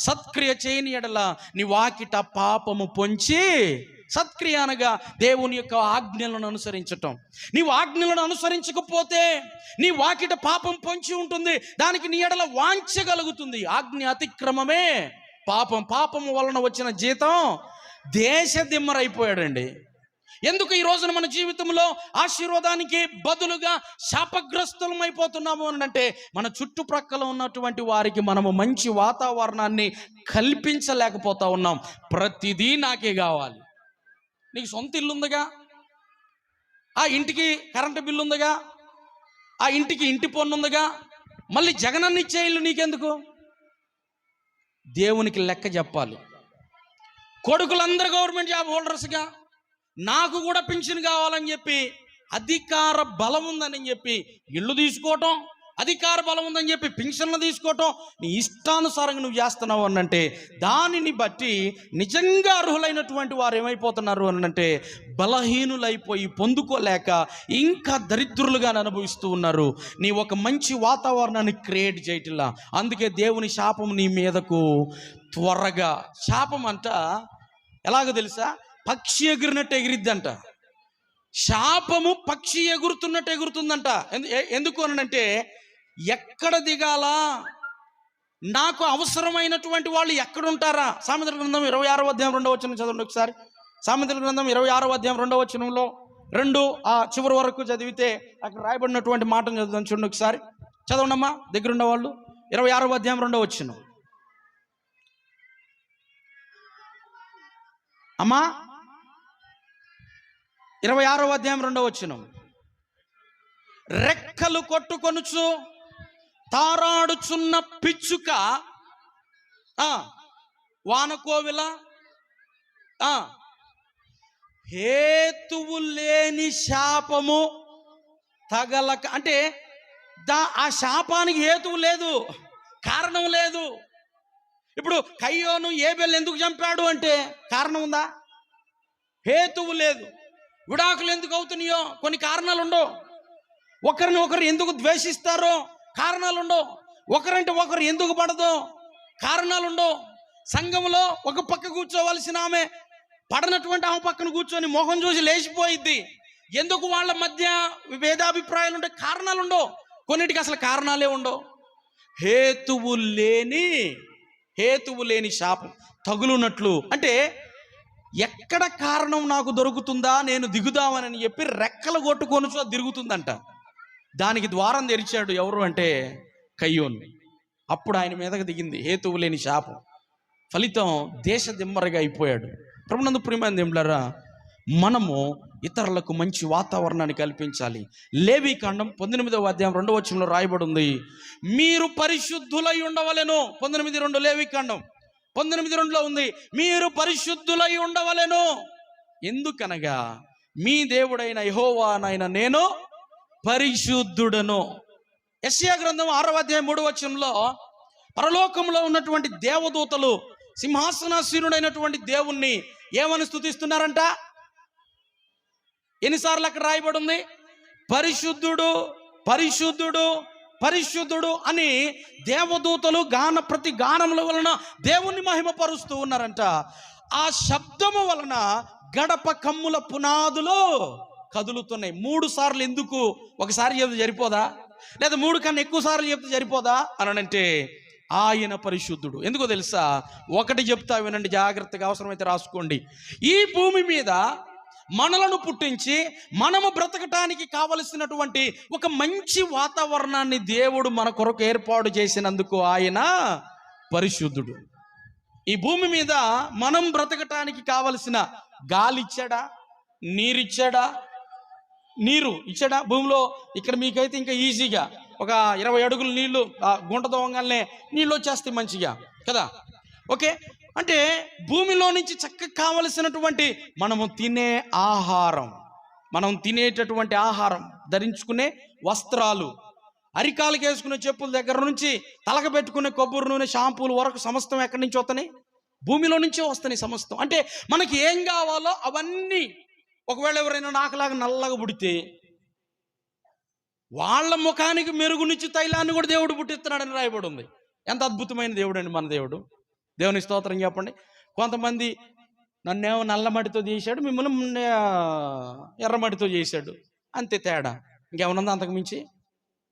సత్క్రియ చేయని ఎడల నీ వాకిట పాపము పొంచి, సత్క్రియ అనగా దేవుని యొక్క ఆజ్ఞలను అనుసరించటం. నీవు ఆజ్ఞలను అనుసరించకపోతే నీ వాకిట పాపం పొంచి ఉంటుంది, దానికి నీ ఎడల వాంఛ కలుగుతుంది. ఆజ్ఞ అతిక్రమమే పాపం. పాపము వలన వచ్చిన జీతం దేశ దిమ్మరైపోయాడండి. ఎందుకు ఈ రోజున మన జీవితంలో ఆశీర్వాదానికి బదులుగా శాపగ్రస్తులం అయిపోతున్నాము అని అంటే మన చుట్టుప్రక్కల ఉన్నటువంటి వారికి మనము మంచి వాతావరణాన్ని కల్పించలేకపోతా ఉన్నాం. ప్రతిదీ నాకే కావాలి. నీకు సొంత ఇల్లు ఉందిగా, ఆ ఇంటికి కరెంటు బిల్లు ఉందిగా, ఆ ఇంటికి ఇంటి పన్ను ఉందిగా, మళ్ళీ జగనన్న ఇచ్చే ఇల్లు నీకెందుకు? దేవునికి లెక్క చెప్పాలి. కొడుకులందరూ గవర్నమెంట్ జాబ్ హోల్డర్స్గా, నాకు కూడా పింఛన్ కావాలని చెప్పి అధికార బలం ఉందని చెప్పి ఇళ్ళు తీసుకోవటం, అధికార బలం ఉందని చెప్పి పింఛన్లు తీసుకోవటం, నీ ఇష్టానుసారంగా నువ్వు చేస్తున్నావు అనంటే దానిని బట్టి నిజంగా అర్హులైనటువంటి వారు ఏమైపోతున్నారు అనంటే బలహీనులైపోయి పొందుకోలేక ఇంకా దరిద్రులుగా అనుభవిస్తూ ఉన్నారు. నీ ఒక మంచి వాతావరణాన్ని క్రియేట్ చేయట్లా. అందుకే దేవుని శాపం నీ మీదకు త్వరగా. శాపం అంట ఎలాగో తెలుసా? పక్షి ఎగిరినట్టు ఎగిరిద్దంట. శాపము పక్షి ఎగురుతున్నట్టు ఎగురుతుందంట. ఎందుకు అనంటే ఎక్కడ దిగాలా, నాకు అవసరమైనటువంటి వాళ్ళు ఎక్కడుంటారా? సామెతల గ్రంథం 26వ అధ్యాయం 2వ వచనం చదవండి ఒకసారి. సామెతల గ్రంథం 26వ అధ్యాయం 2వ వచనంలో 2 చివరి వరకు చదివితే అక్కడ రాయబడినటువంటి మాటను చదువుదాం. చూడండి ఒకసారి, చదవండమ్మా దగ్గరున్న వాళ్ళు. 26వ అధ్యాయం 2వ వచనం. అమ్మా 26వ అధ్యాయం 2వ వచనం. రెక్కలు కొట్టుకొనుచు తారాడుచున్న పిచ్చుక, వానకోవిల, హేతువు లేని శాపము తగలక. అంటే ఆ శాపానికి హేతువు లేదు, కారణం లేదు. ఇప్పుడు కయ్యోను హేబేలు ఎందుకు చంపాడు అంటే కారణం ఉందా? హేతువు లేదు. విడాకులు ఎందుకు అవుతున్నాయో కొన్ని కారణాలు ఉండవు. ఒకరిని ఒకరు ఎందుకు ద్వేషిస్తారో కారణాలు ఉండవు. ఒకరంటే ఒకరు ఎందుకు పడదో కారణాలు ఉండవు. సంఘంలో ఒక పక్క కూర్చోవలసిన ఆమె పడనటువంటి ఆమె పక్కన కూర్చొని మొహం చూసి లేచిపోయిద్ది. ఎందుకు వాళ్ళ మధ్య భేదాభిప్రాయాలు ఉంటే కారణాలు ఉండవు. కొన్నిటికి అసలు కారణాలే ఉండవు. హేతువు లేని శాపం తగులునట్లు. అంటే ఎక్కడ కారణం నాకు దొరుకుతుందా నేను దిగుదామని చెప్పి రెక్కలు కొట్టుకొని తిరుగుతుందంట. దానికి ద్వారం తెరిచాడు ఎవరు అంటే కయ్యోను. అప్పుడు ఆయన మీదకి దిగింది హేతువు లేని శాపం. ఫలితం దేశ దిమ్మరగా అయిపోయాడు. ప్రభునందు ప్రియమైన దేవులారా, మనము ఇతరులకు మంచి వాతావరణాన్ని కల్పించాలి. లేవీకాండం 19వ అధ్యాయం 2వ వచనంలో రాయబడి ఉంది, మీరు పరిశుద్ధులై ఉండవలెను. 19:2 లేవీకాండం 19:2లో ఉంది, మీరు పరిశుద్ధులై ఉండవలెను. ఎందుకనగా మీ దేవుడైన యెహోవానైన నేను పరిశుద్ధుడను. యెషయా గ్రంథం 6వ అధ్యాయం 3వ వచనంలో పరలోకంలో ఉన్నటువంటి దేవదూతలు సింహాసనాసీనుడైనటువంటి దేవుణ్ణి ఏమని స్తుతిస్తున్నారంట? ఎన్నిసార్లు అక్కడ రాయబడి ఉంది? పరిశుద్ధుడు పరిశుద్ధుడు పరిశుద్ధుడు అని దేవదూతలు ప్రతి గానముల వలన దేవుణ్ణి మహిమపరుస్తూ ఉన్నారంట. ఆ శబ్దము వలన గడప కమ్ముల పునాదులు కదులుతున్నాయి. 3 సార్లు ఎందుకు? ఒకసారి చెప్తే సరిపోదా? లేదా 3 కన్నా ఎక్కువ సార్లు చెప్తే సరిపోదా అని అంటే ఆయన పరిశుద్ధుడు. ఎందుకో తెలుసా? ఒకటి చెప్తా వినండి జాగ్రత్తగా, అవసరమైతే రాసుకోండి. ఈ భూమి మీద మనలను పుట్టించి మనము బ్రతకటానికి కావలసినటువంటి ఒక మంచి వాతావరణాన్ని దేవుడు మన కొరకు ఏర్పాటు చేసినందుకు ఆయన పరిశుద్ధుడు. ఈ భూమి మీద మనం బ్రతకటానికి కావలసిన గాలి ఇచ్చాడా? నీరిచ్చాడా? నీరు ఇచ్చాడా? భూమిలో ఇక్కడ మీకైతే ఇంకా ఈజీగా ఒక 20 అడుగులు నీళ్లు గుంట తోవంగానే నీళ్ళు వచ్చేస్తాయి మంచిగా కదా. ఓకే, అంటే భూమిలో నుంచి చక్కగా కావలసినటువంటి మనము తినే ఆహారం, మనం తినేటటువంటి ఆహారం, ధరించుకునే వస్త్రాలు, అరికాలకు వేసుకునే చెప్పుల దగ్గర నుంచి తలక పెట్టుకునే కొబ్బరి నూనె, షాంపూలు వరకు సమస్తం ఎక్కడి నుంచి వస్తున్నాయి? భూమిలో నుంచే వస్తున్నాయి సమస్తం. అంటే మనకి ఏం కావాలో అవన్నీ, ఒకవేళ ఎవరైనా నాకులాగా నల్లగా పుడితే వాళ్ళ ముఖానికి మెరుగునిచ్చి తైలాన్ని కూడా దేవుడు పుట్టిస్తున్నాడని రాయబడి ఉంది. ఎంత అద్భుతమైన దేవుడు అండి మన దేవుడు. దేవుని స్తోత్రం చెప్పండి. కొంతమంది నన్నేమో నల్లమడితో చేశాడు, మిమ్మల్ని ఎర్రమడితో చేశాడు, అంతే తేడా. ఇంకేమన్నా అంతకు మించి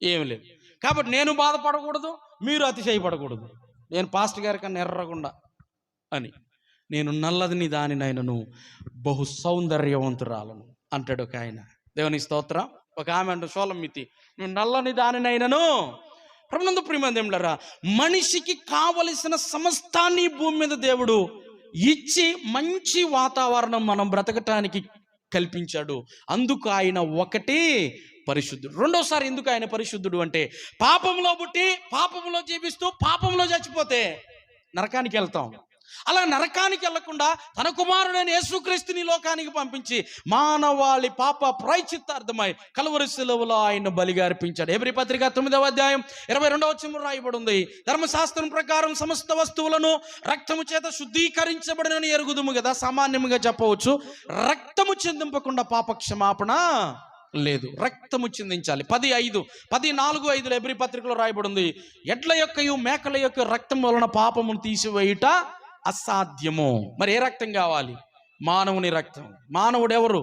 ఏమి లేదు. కాబట్టి నేను బాధపడకూడదు, మీరు అతిశయపడకూడదు. నేను పాస్టర్ గారి కన్నా ఎర్రకుండా అని, నేను నల్లదిని దానినైనను బహు సౌందర్యవంతురాలను అంటాడు ఒక ఆయన. దేవుని స్తోత్రం. ఒక ఆమె అంటూ సోలమితి, నువ్వు నల్లని దానినైనను. ప్రభునందు ప్రియమైన దేవులారా, మనిషికి కావలసిన సమస్తాన్ని భూమి మీద దేవుడు ఇచ్చి మంచి వాతావరణం మనం బ్రతకటానికి కల్పించాడు. అందుకు ఆయన ఒకటి పరిశుద్ధుడు. రెండోసారి ఎందుకు ఆయన పరిశుద్ధుడు అంటే, పాపంలో పుట్టి పాపంలో జీవిస్తూ పాపంలో చచ్చిపోతే నరకానికి వెళ్తాం. అలా నరకానికి వెళ్లకుండా తన కుమారుడైన యేసుక్రీస్తుని లోకానికి పంపించి మానవాళి పాప ప్రాయశ్చిత్తార్థమై కల్వరి శిలువలో ఆయన బలిగా అర్పించాడు. హెబ్రీ పత్రిక 9వ అధ్యాయం 22వ వచనం రాయబడి ఉంది, ధర్మశాస్త్రం ప్రకారం సమస్త వస్తువులను రక్తము చేత శుద్ధీకరించబడినని ఎరుగుదుము కదా. సామాన్యముగా చెప్పవచ్చు, రక్తము చెందింపకుండా పాప క్షమాపణ లేదు. రక్తము చిందించాలి. 10:4-5 హెబ్రీ పత్రికలో రాయబడి ఉంది, ఎడ్ల యొక్కయు మేకల యొక్క రక్తం వలన పాపమును తీసివేయుట అసాధ్యము. మరి ఏ రక్తం కావాలి? మానవుని రక్తం. మానవుడు ఎవరు?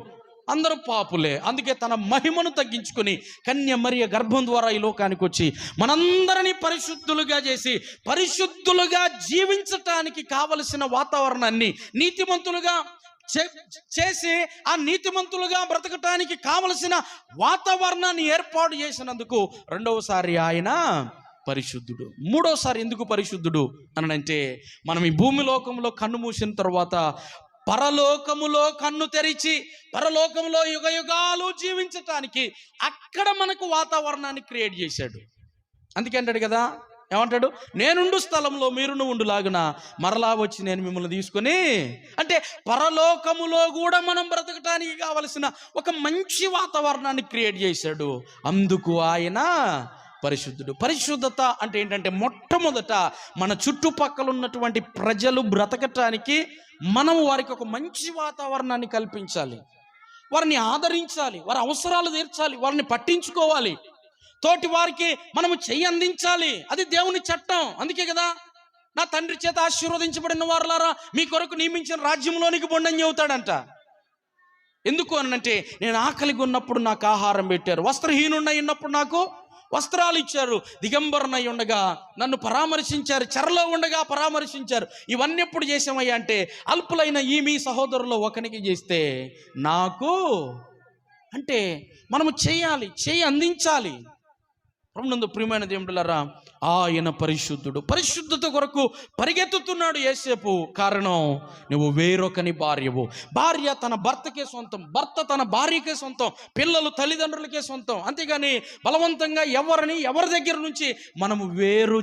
అందరూ పాపులే. అందుకే తన మహిమను తగ్గించుకొని కన్య మరియ గర్భం ద్వారా ఈ లోకానికి వచ్చి మనందరినీ పరిశుద్ధులుగా చేసి పరిశుద్ధులుగా జీవించటానికి కావలసిన వాతావరణాన్ని నీతిమంతులుగా చేసి ఆ నీతిమంతులుగా బ్రతకటానికి కావలసిన వాతావరణాన్ని ఏర్పాటు చేసినందుకు రెండవసారి ఆయన పరిశుద్ధుడు. మూడోసారి ఎందుకు పరిశుద్ధుడు అనంటే, మనం ఈ భూమి లోకంలో కన్ను మూసిన తర్వాత పరలోకములో కన్ను తెరిచి పరలోకములో యుగ యుగాలు జీవించటానికి అక్కడ మనకు వాతావరణాన్ని క్రియేట్ చేశాడు. అందుకే అంటాడు కదా, ఏమంటాడు? నేనుండు స్థలంలో మీరును ఉండులాగున మరలా వచ్చి నేను మిమ్మల్ని తీసుకొని, అంటే పరలోకములో కూడా మనం బ్రతకటానికి కావలసిన ఒక మంచి వాతావరణాన్ని క్రియేట్ చేశాడు. అందుకు ఆయన పరిశుద్ధుడు. పరిశుద్ధత అంటే ఏంటంటే, మొట్టమొదట మన చుట్టుపక్కల ఉన్నటువంటి ప్రజలు బ్రతకటానికి మనం వారికి ఒక మంచి వాతావరణాన్ని కల్పించాలి, వారిని ఆదరించాలి, వారి అవసరాలు తీర్చాలి, వారిని పట్టించుకోవాలి, తోటి వారికి మనము చెయ్యి అందించాలి. అది దేవుని చట్టం. అందుకే కదా, నా తండ్రి చేత ఆశీర్వదించబడిన వారులారా మీ కొరకు నియమించిన రాజ్యంలోనికి బొండని చెబుతాడంట. ఎందుకు అనంటే, నేను ఆకలిగా ఉన్నప్పుడు నాకు ఆహారం పెట్టారు, వస్త్రహీనుడై ఉన్నప్పుడు నాకు వస్త్రాలు ఇచ్చారు, దిగంబరునై ఉండగా నన్ను పరామర్శించారు, చెరలో ఉండగా పరామర్శించారు. ఇవన్నీ ఎప్పుడు చేసామయ్యా అంటే, అల్పులైన ఈ మీ సహోదరులో ఒకనికి చేస్తే నాకు, అంటే మనము చేయాలి, చేయి అందించాలి. ప్రభునందు ప్రియమైన దేవులారా, ఆయన పరిశుద్ధుడు. పరిశుద్ధత కొరకు పరిగెత్తుతున్నాడు యేసేపు. కారణం, నువ్వు వేరొకని భార్యవు. భార్య తన భర్తకే సొంతం, భర్త తన భార్యకే సొంతం, పిల్లలు తల్లిదండ్రులకే సొంతం. అంతేగాని బలవంతంగా ఎవరి దగ్గర నుంచి మనము వేరు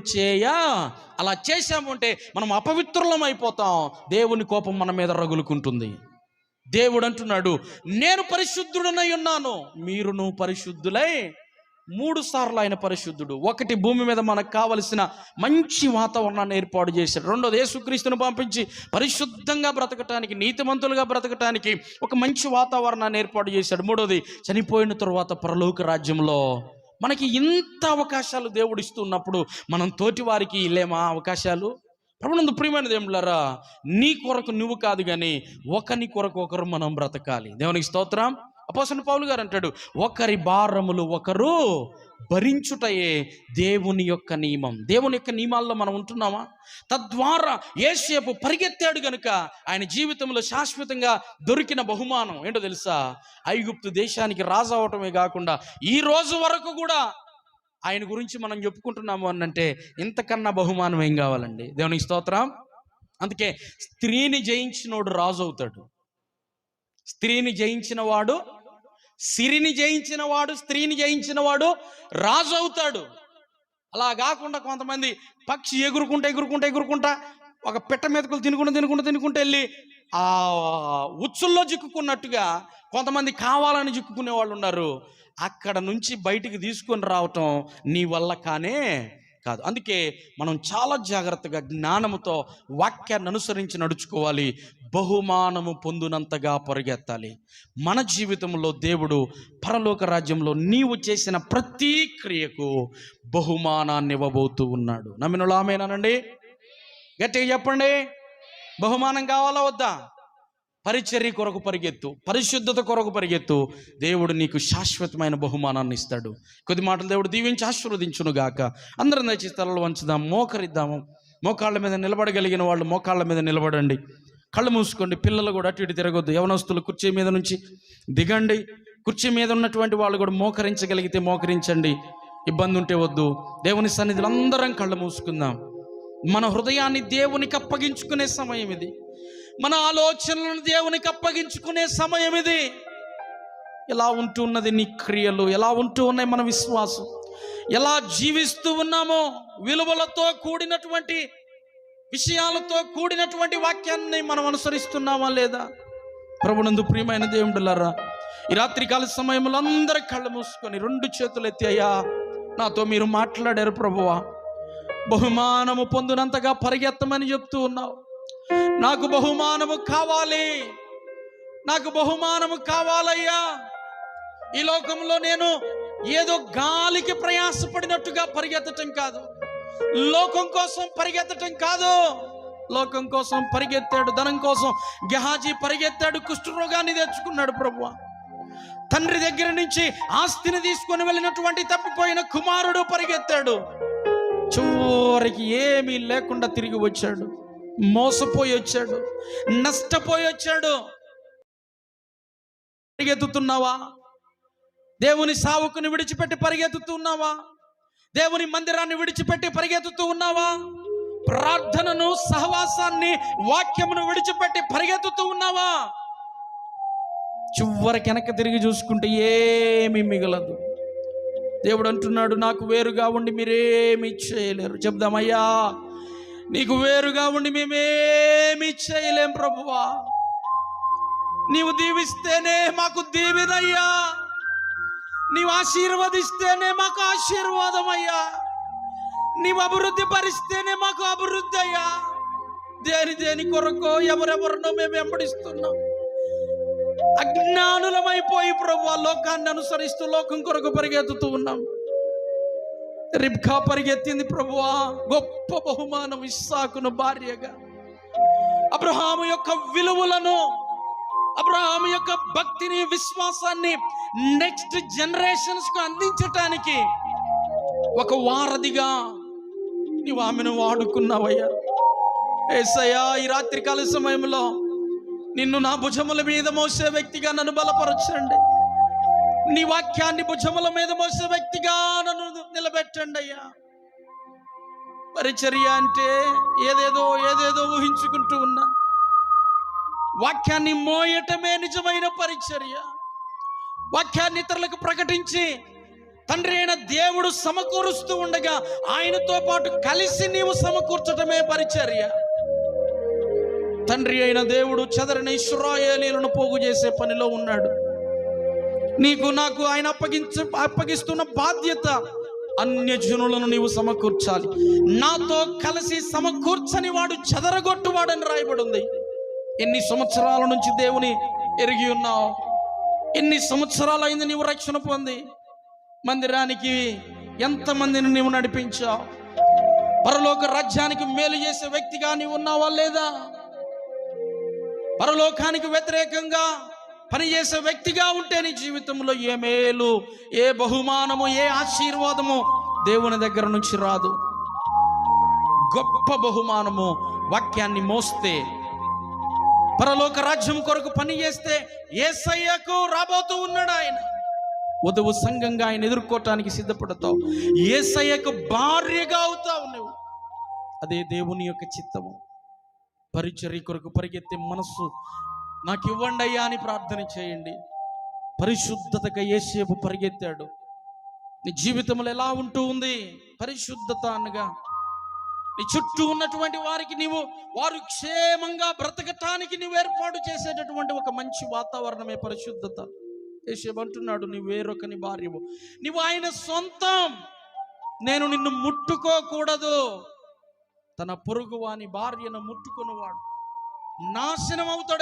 అలా చేశాము అంటే మనం అపవిత్రులం అయిపోతాం. దేవుని కోపం మన మీద రగులుకుంటుంది. దేవుడు అంటున్నాడు, నేను పరిశుద్ధుడనై ఉన్నాను, మీరును పరిశుద్ధులై. 3 సార్లు ఆయన పరిశుద్ధుడు. ఒకటి, భూమి మీద మనకు కావలసిన మంచి వాతావరణాన్ని ఏర్పాటు చేశాడు. రెండోది, యేసుక్రీస్తును పంపించి పరిశుద్ధంగా బ్రతకటానికి, నీతిమంతులుగా బ్రతకటానికి ఒక మంచి వాతావరణాన్ని ఏర్పాటు చేశాడు. మూడోది, చనిపోయిన తరువాత పరలోక రాజ్యంలో మనకి ఇంత అవకాశాలు దేవుడు ఇస్తున్నప్పుడు మనం తోటి వారికి లేమా అవకాశాలు? ప్రభునందు ప్రియమైన దేవులారా, నీ కొరకు నువ్వు కాదు కానీ ఒకని కొరకు ఒకరు మనం బ్రతకాలి. దేవునికి స్తోత్రం. అపోస్తలుడైన పౌలు గారు అంటాడు, ఒకరి భారములు ఒకరు భరించుటయే దేవుని యొక్క నియమం. దేవుని యొక్క నియమాల్లో మనం ఉంటున్నామా? తద్వారా యోసేపు పరిగెత్తాడు గనుక ఆయన జీవితంలో శాశ్వతంగా దొరికిన బహుమానం ఏంటో తెలుసా? ఐగుప్తు దేశానికి రాజు అవటమే కాకుండా ఈ రోజు వరకు కూడా ఆయన గురించి మనం చెప్పుకుంటున్నాము అంటే ఇంతకన్నా బహుమానం ఏం కావాలండి? దేవునికి స్తోత్రం. అందుకే స్త్రీని జయించినోడు రాజు అవుతాడు. స్త్రీని జయించిన వాడు, సిరిని జయించిన వాడు, స్త్రీని జయించిన వాడు రాజు అవుతాడు. అలా కాకుండా కొంతమంది పక్షి ఎగురుకుంటా ఒక పెట్ట మెతుకులు తినుకుంటూ వెళ్ళి ఆ ఉచ్చుల్లో చిక్కుకున్నట్టుగా కొంతమంది కావాలని చిక్కుకునే వాళ్ళు ఉన్నారు. అక్కడ నుంచి బయటికి తీసుకొని రావటం నీ వల్ల కానే కాదు. అందుకే మనం చాలా జాగ్రత్తగా జ్ఞానముతో వాక్యాన్ని అనుసరించి నడుచుకోవాలి. బహుమానము పొందునంతగా పరిగెత్తాలి. మన జీవితంలో దేవుడు పరలోక రాజ్యంలో నీవు చేసిన ప్రతి క్రియకు బహుమానాన్ని ఇవ్వబోతూ ఉన్నాడు. నమ్మినోళ్ళు ఆమేనండి? గట్టిగా చెప్పండి. బహుమానం కావాలా వద్దా? పరిచర్య కొరకు పరిగెత్తు, పరిశుద్ధత కొరకు పరిగెత్తు. దేవుడు నీకు శాశ్వతమైన బహుమానాన్ని ఇస్తాడు. కొద్ది మాటలు దేవుడు దీవించి ఆశీర్వదించును గాక. అందరం దయచేసి తలలు వంచుదాం, మోకరిద్దాము. మోకాళ్ళ మీద నిలబడగలిగిన వాళ్ళు మోకాళ్ళ మీద నిలబడండి. కళ్ళు మూసుకోండి. పిల్లలు కూడా అటు ఇటు తిరగొద్దు. యవనస్తులు కుర్చీ మీద నుంచి దిగండి. కుర్చీ మీద ఉన్నటువంటి వాళ్ళు కూడా మోకరించగలిగితే మోకరించండి. ఇబ్బంది ఉంటే వద్దు. దేవుని సన్నిధిలో అందరం కళ్ళు మూసుకుందాం. మన హృదయాన్ని దేవునికి అప్పగించుకునే సమయం ఇది. మన ఆలోచనలను దేవునికి అప్పగించుకునే సమయం ఇది. ఎలా ఉంటున్నది నీ క్రియలు? ఎలా ఉంటూ ఉన్నాయి మన విశ్వాసం? ఎలా జీవిస్తూ ఉన్నామో? విలువలతో కూడినటువంటి విషయాలతో కూడినటువంటి వాక్యాన్ని మనం అనుసరిస్తున్నామా లేదా? ప్రభునందు ప్రియమైన దేవుడులారా, ఈ రాత్రికాల సమయంలో అందరి కళ్ళు మూసుకొని 2 చేతులు ఎత్తి, అయ్యా నాతో మీరు మాట్లాడారు ప్రభువా, బహుమానము పొందినంతగా పరిగెత్తమని చెప్తూ ఉన్నావు. నాకు బహుమానము కావాలి, నాకు బహుమానము కావాలయ్యా. ఈ లోకంలో నేను ఏదో గాలికి ప్రయాసపడినట్టుగా పరిగెత్తటం కాదు, లోకం కోసం పరిగెత్తటం కాదు. లోకం కోసం పరిగెత్తాడు, ధనం కోసం గెహాజీ పరిగెత్తాడు, కుష్ఠరోగాన్ని తెచ్చుకున్నాడు ప్రభువా. తండ్రి దగ్గర నుంచి ఆస్తిని తీసుకొని వెళ్ళినటువంటి తప్పిపోయిన కుమారుడు పరిగెత్తాడు, చివరికి ఏమీ లేకుండా తిరిగి వచ్చాడు. మోసపోయి వచ్చాడు, నష్టపోయి వచ్చాడు. పరిగెత్తుతున్నావా? దేవుని సావుకుని విడిచిపెట్టి పరిగెత్తుతున్నావా? దేవుని మందిరాన్ని విడిచిపెట్టి పరిగెత్తుతూ ఉన్నావా? ప్రార్థనను, సహవాసాన్ని, వాక్యమును విడిచిపెట్టి పరిగెత్తుతూ ఉన్నావా? చివరికి వెనక్కి తిరిగి చూసుకుంటే ఏమీ మిగలదు. దేవుడు అంటున్నాడు, నాకు వేరుగా ఉండి మీరేమి చేయలేరు. చెప్దామయ్యా, నీకు వేరుగా ఉండి మేమేమి చేయలేం ప్రభువా. నీవు దీవిస్తేనే మాకు దీవెనయ్యా, నీవు ఆశీర్వదిస్తేనే మాకు ఆశీర్వాదమయ్యా, నీవు అభివృద్ధి పరిస్తేనే మాకు అభివృద్ధి అయ్యా. దేని కొరకో ఎవరెవరినో మేము వెంబడిస్తున్నాం. అజ్ఞానులమైపోయి ప్రభువా లోకాన్ని అనుసరిస్తూ లోకం కొరకు పరిగెత్తుతూ ఉన్నాం. రిబ్కా పరిగెత్తింది ప్రభువా, గొప్ప బహుమానం ఇస్సాకును భార్యగా. అబ్రహాము యొక్క విలువలను, అబ్రహాము యొక్క భక్తిని, విశ్వాసాన్ని నెక్స్ట్ జనరేషన్స్ కు అందించటానికి ఒక వారధిగా నీవు ఆమెను వాడుకున్నావయ్యా. యేసయ్యా, ఈ రాత్రికాల సమయంలో నిన్ను నా భుజముల మీద మోసే వ్యక్తిగా నన్ను బలపరచండి. నీ వాక్యాన్ని భుజముల మీద మోసే వ్యక్తిగా నన్ను నిలబెట్టండి అయ్యా. పరిచర్య అంటే ఏదేదో ఊహించుకుంటూ ఉన్నా, వాక్యాన్ని మోయటమే నిజమైన పరిచర్య. వాక్యాన్ని ఇతరులకు ప్రకటించి తండ్రి అయిన దేవుడు సమకూరుస్తూ ఉండగా ఆయనతో పాటు కలిసి నీవు సమకూర్చటమే పరిచర్య. తండ్రి అయిన దేవుడు చెదరని ఇశ్రాయేలీయులను పోగు చేసే పనిలో ఉన్నాడు. నీకు నాకు ఆయన అప్పగిస్తున్న బాధ్యత, అన్యజనులను నీవు సమకూర్చాలి. నాతో కలిసి సమకూర్చని వాడు చెదరగొట్టువాడని రాయబడి ఉంది. ఎన్ని సంవత్సరాల నుంచి దేవుని ఎరిగి ఉన్నావు? ఎన్ని సంవత్సరాలు అయింది నీవు రక్షణ పొంది? మందిరానికి ఎంతమందిని నీవు నడిపించావు? పరలోక రాజ్యానికి మేలు చేసే వ్యక్తిగా నీవు ఉన్నావా లేదా? పరలోకానికి వ్యతిరేకంగా పని చేసే వ్యక్తిగా ఉంటే నీ జీవితంలో ఏ మేలు, ఏ బహుమానము, ఏ ఆశీర్వాదము దేవుని దగ్గర నుంచి రాదు. గొప్ప బహుమానము వాక్యాన్ని మోస్తే, పరలోక రాజ్యం కొరకు పని చేస్తే యేసయ్యకు రాబోతూ ఉన్నాడు ఆయన. వధువు సంఘంగా ఆయన ఎదుర్కోవటానికి సిద్ధపడతావు. యేసయ్యకు భార్యగా అవుతావు నువ్వు. అదే దేవుని యొక్క చిత్తము. పరిచర్య కొరకు పరిగెత్తే మనస్సు నాకు ఇవ్వండి అయ్యా అని ప్రార్థన చేయండి. పరిశుద్ధతగా యేసేపు పరిగెత్తాడు. నీ జీవితంలో ఎలా ఉంటూ ఉంది పరిశుద్ధత అనగా? నీ చుట్టూ ఉన్నటువంటి వారికి వారు క్షేమంగా బ్రతకటానికి నువ్వు ఏర్పాటు చేసేటటువంటి ఒక మంచి వాతావరణమే పరిశుద్ధత. యేసేపు అంటున్నాడు, నువ్వు వేరొకని భార్యవు, నువ్వు ఆయన సొంతం, నేను నిన్ను ముట్టుకోకూడదు. తన పొరుగు వాని భార్యను ముట్టుకున్నవాడు నాశనం అవుతాడు.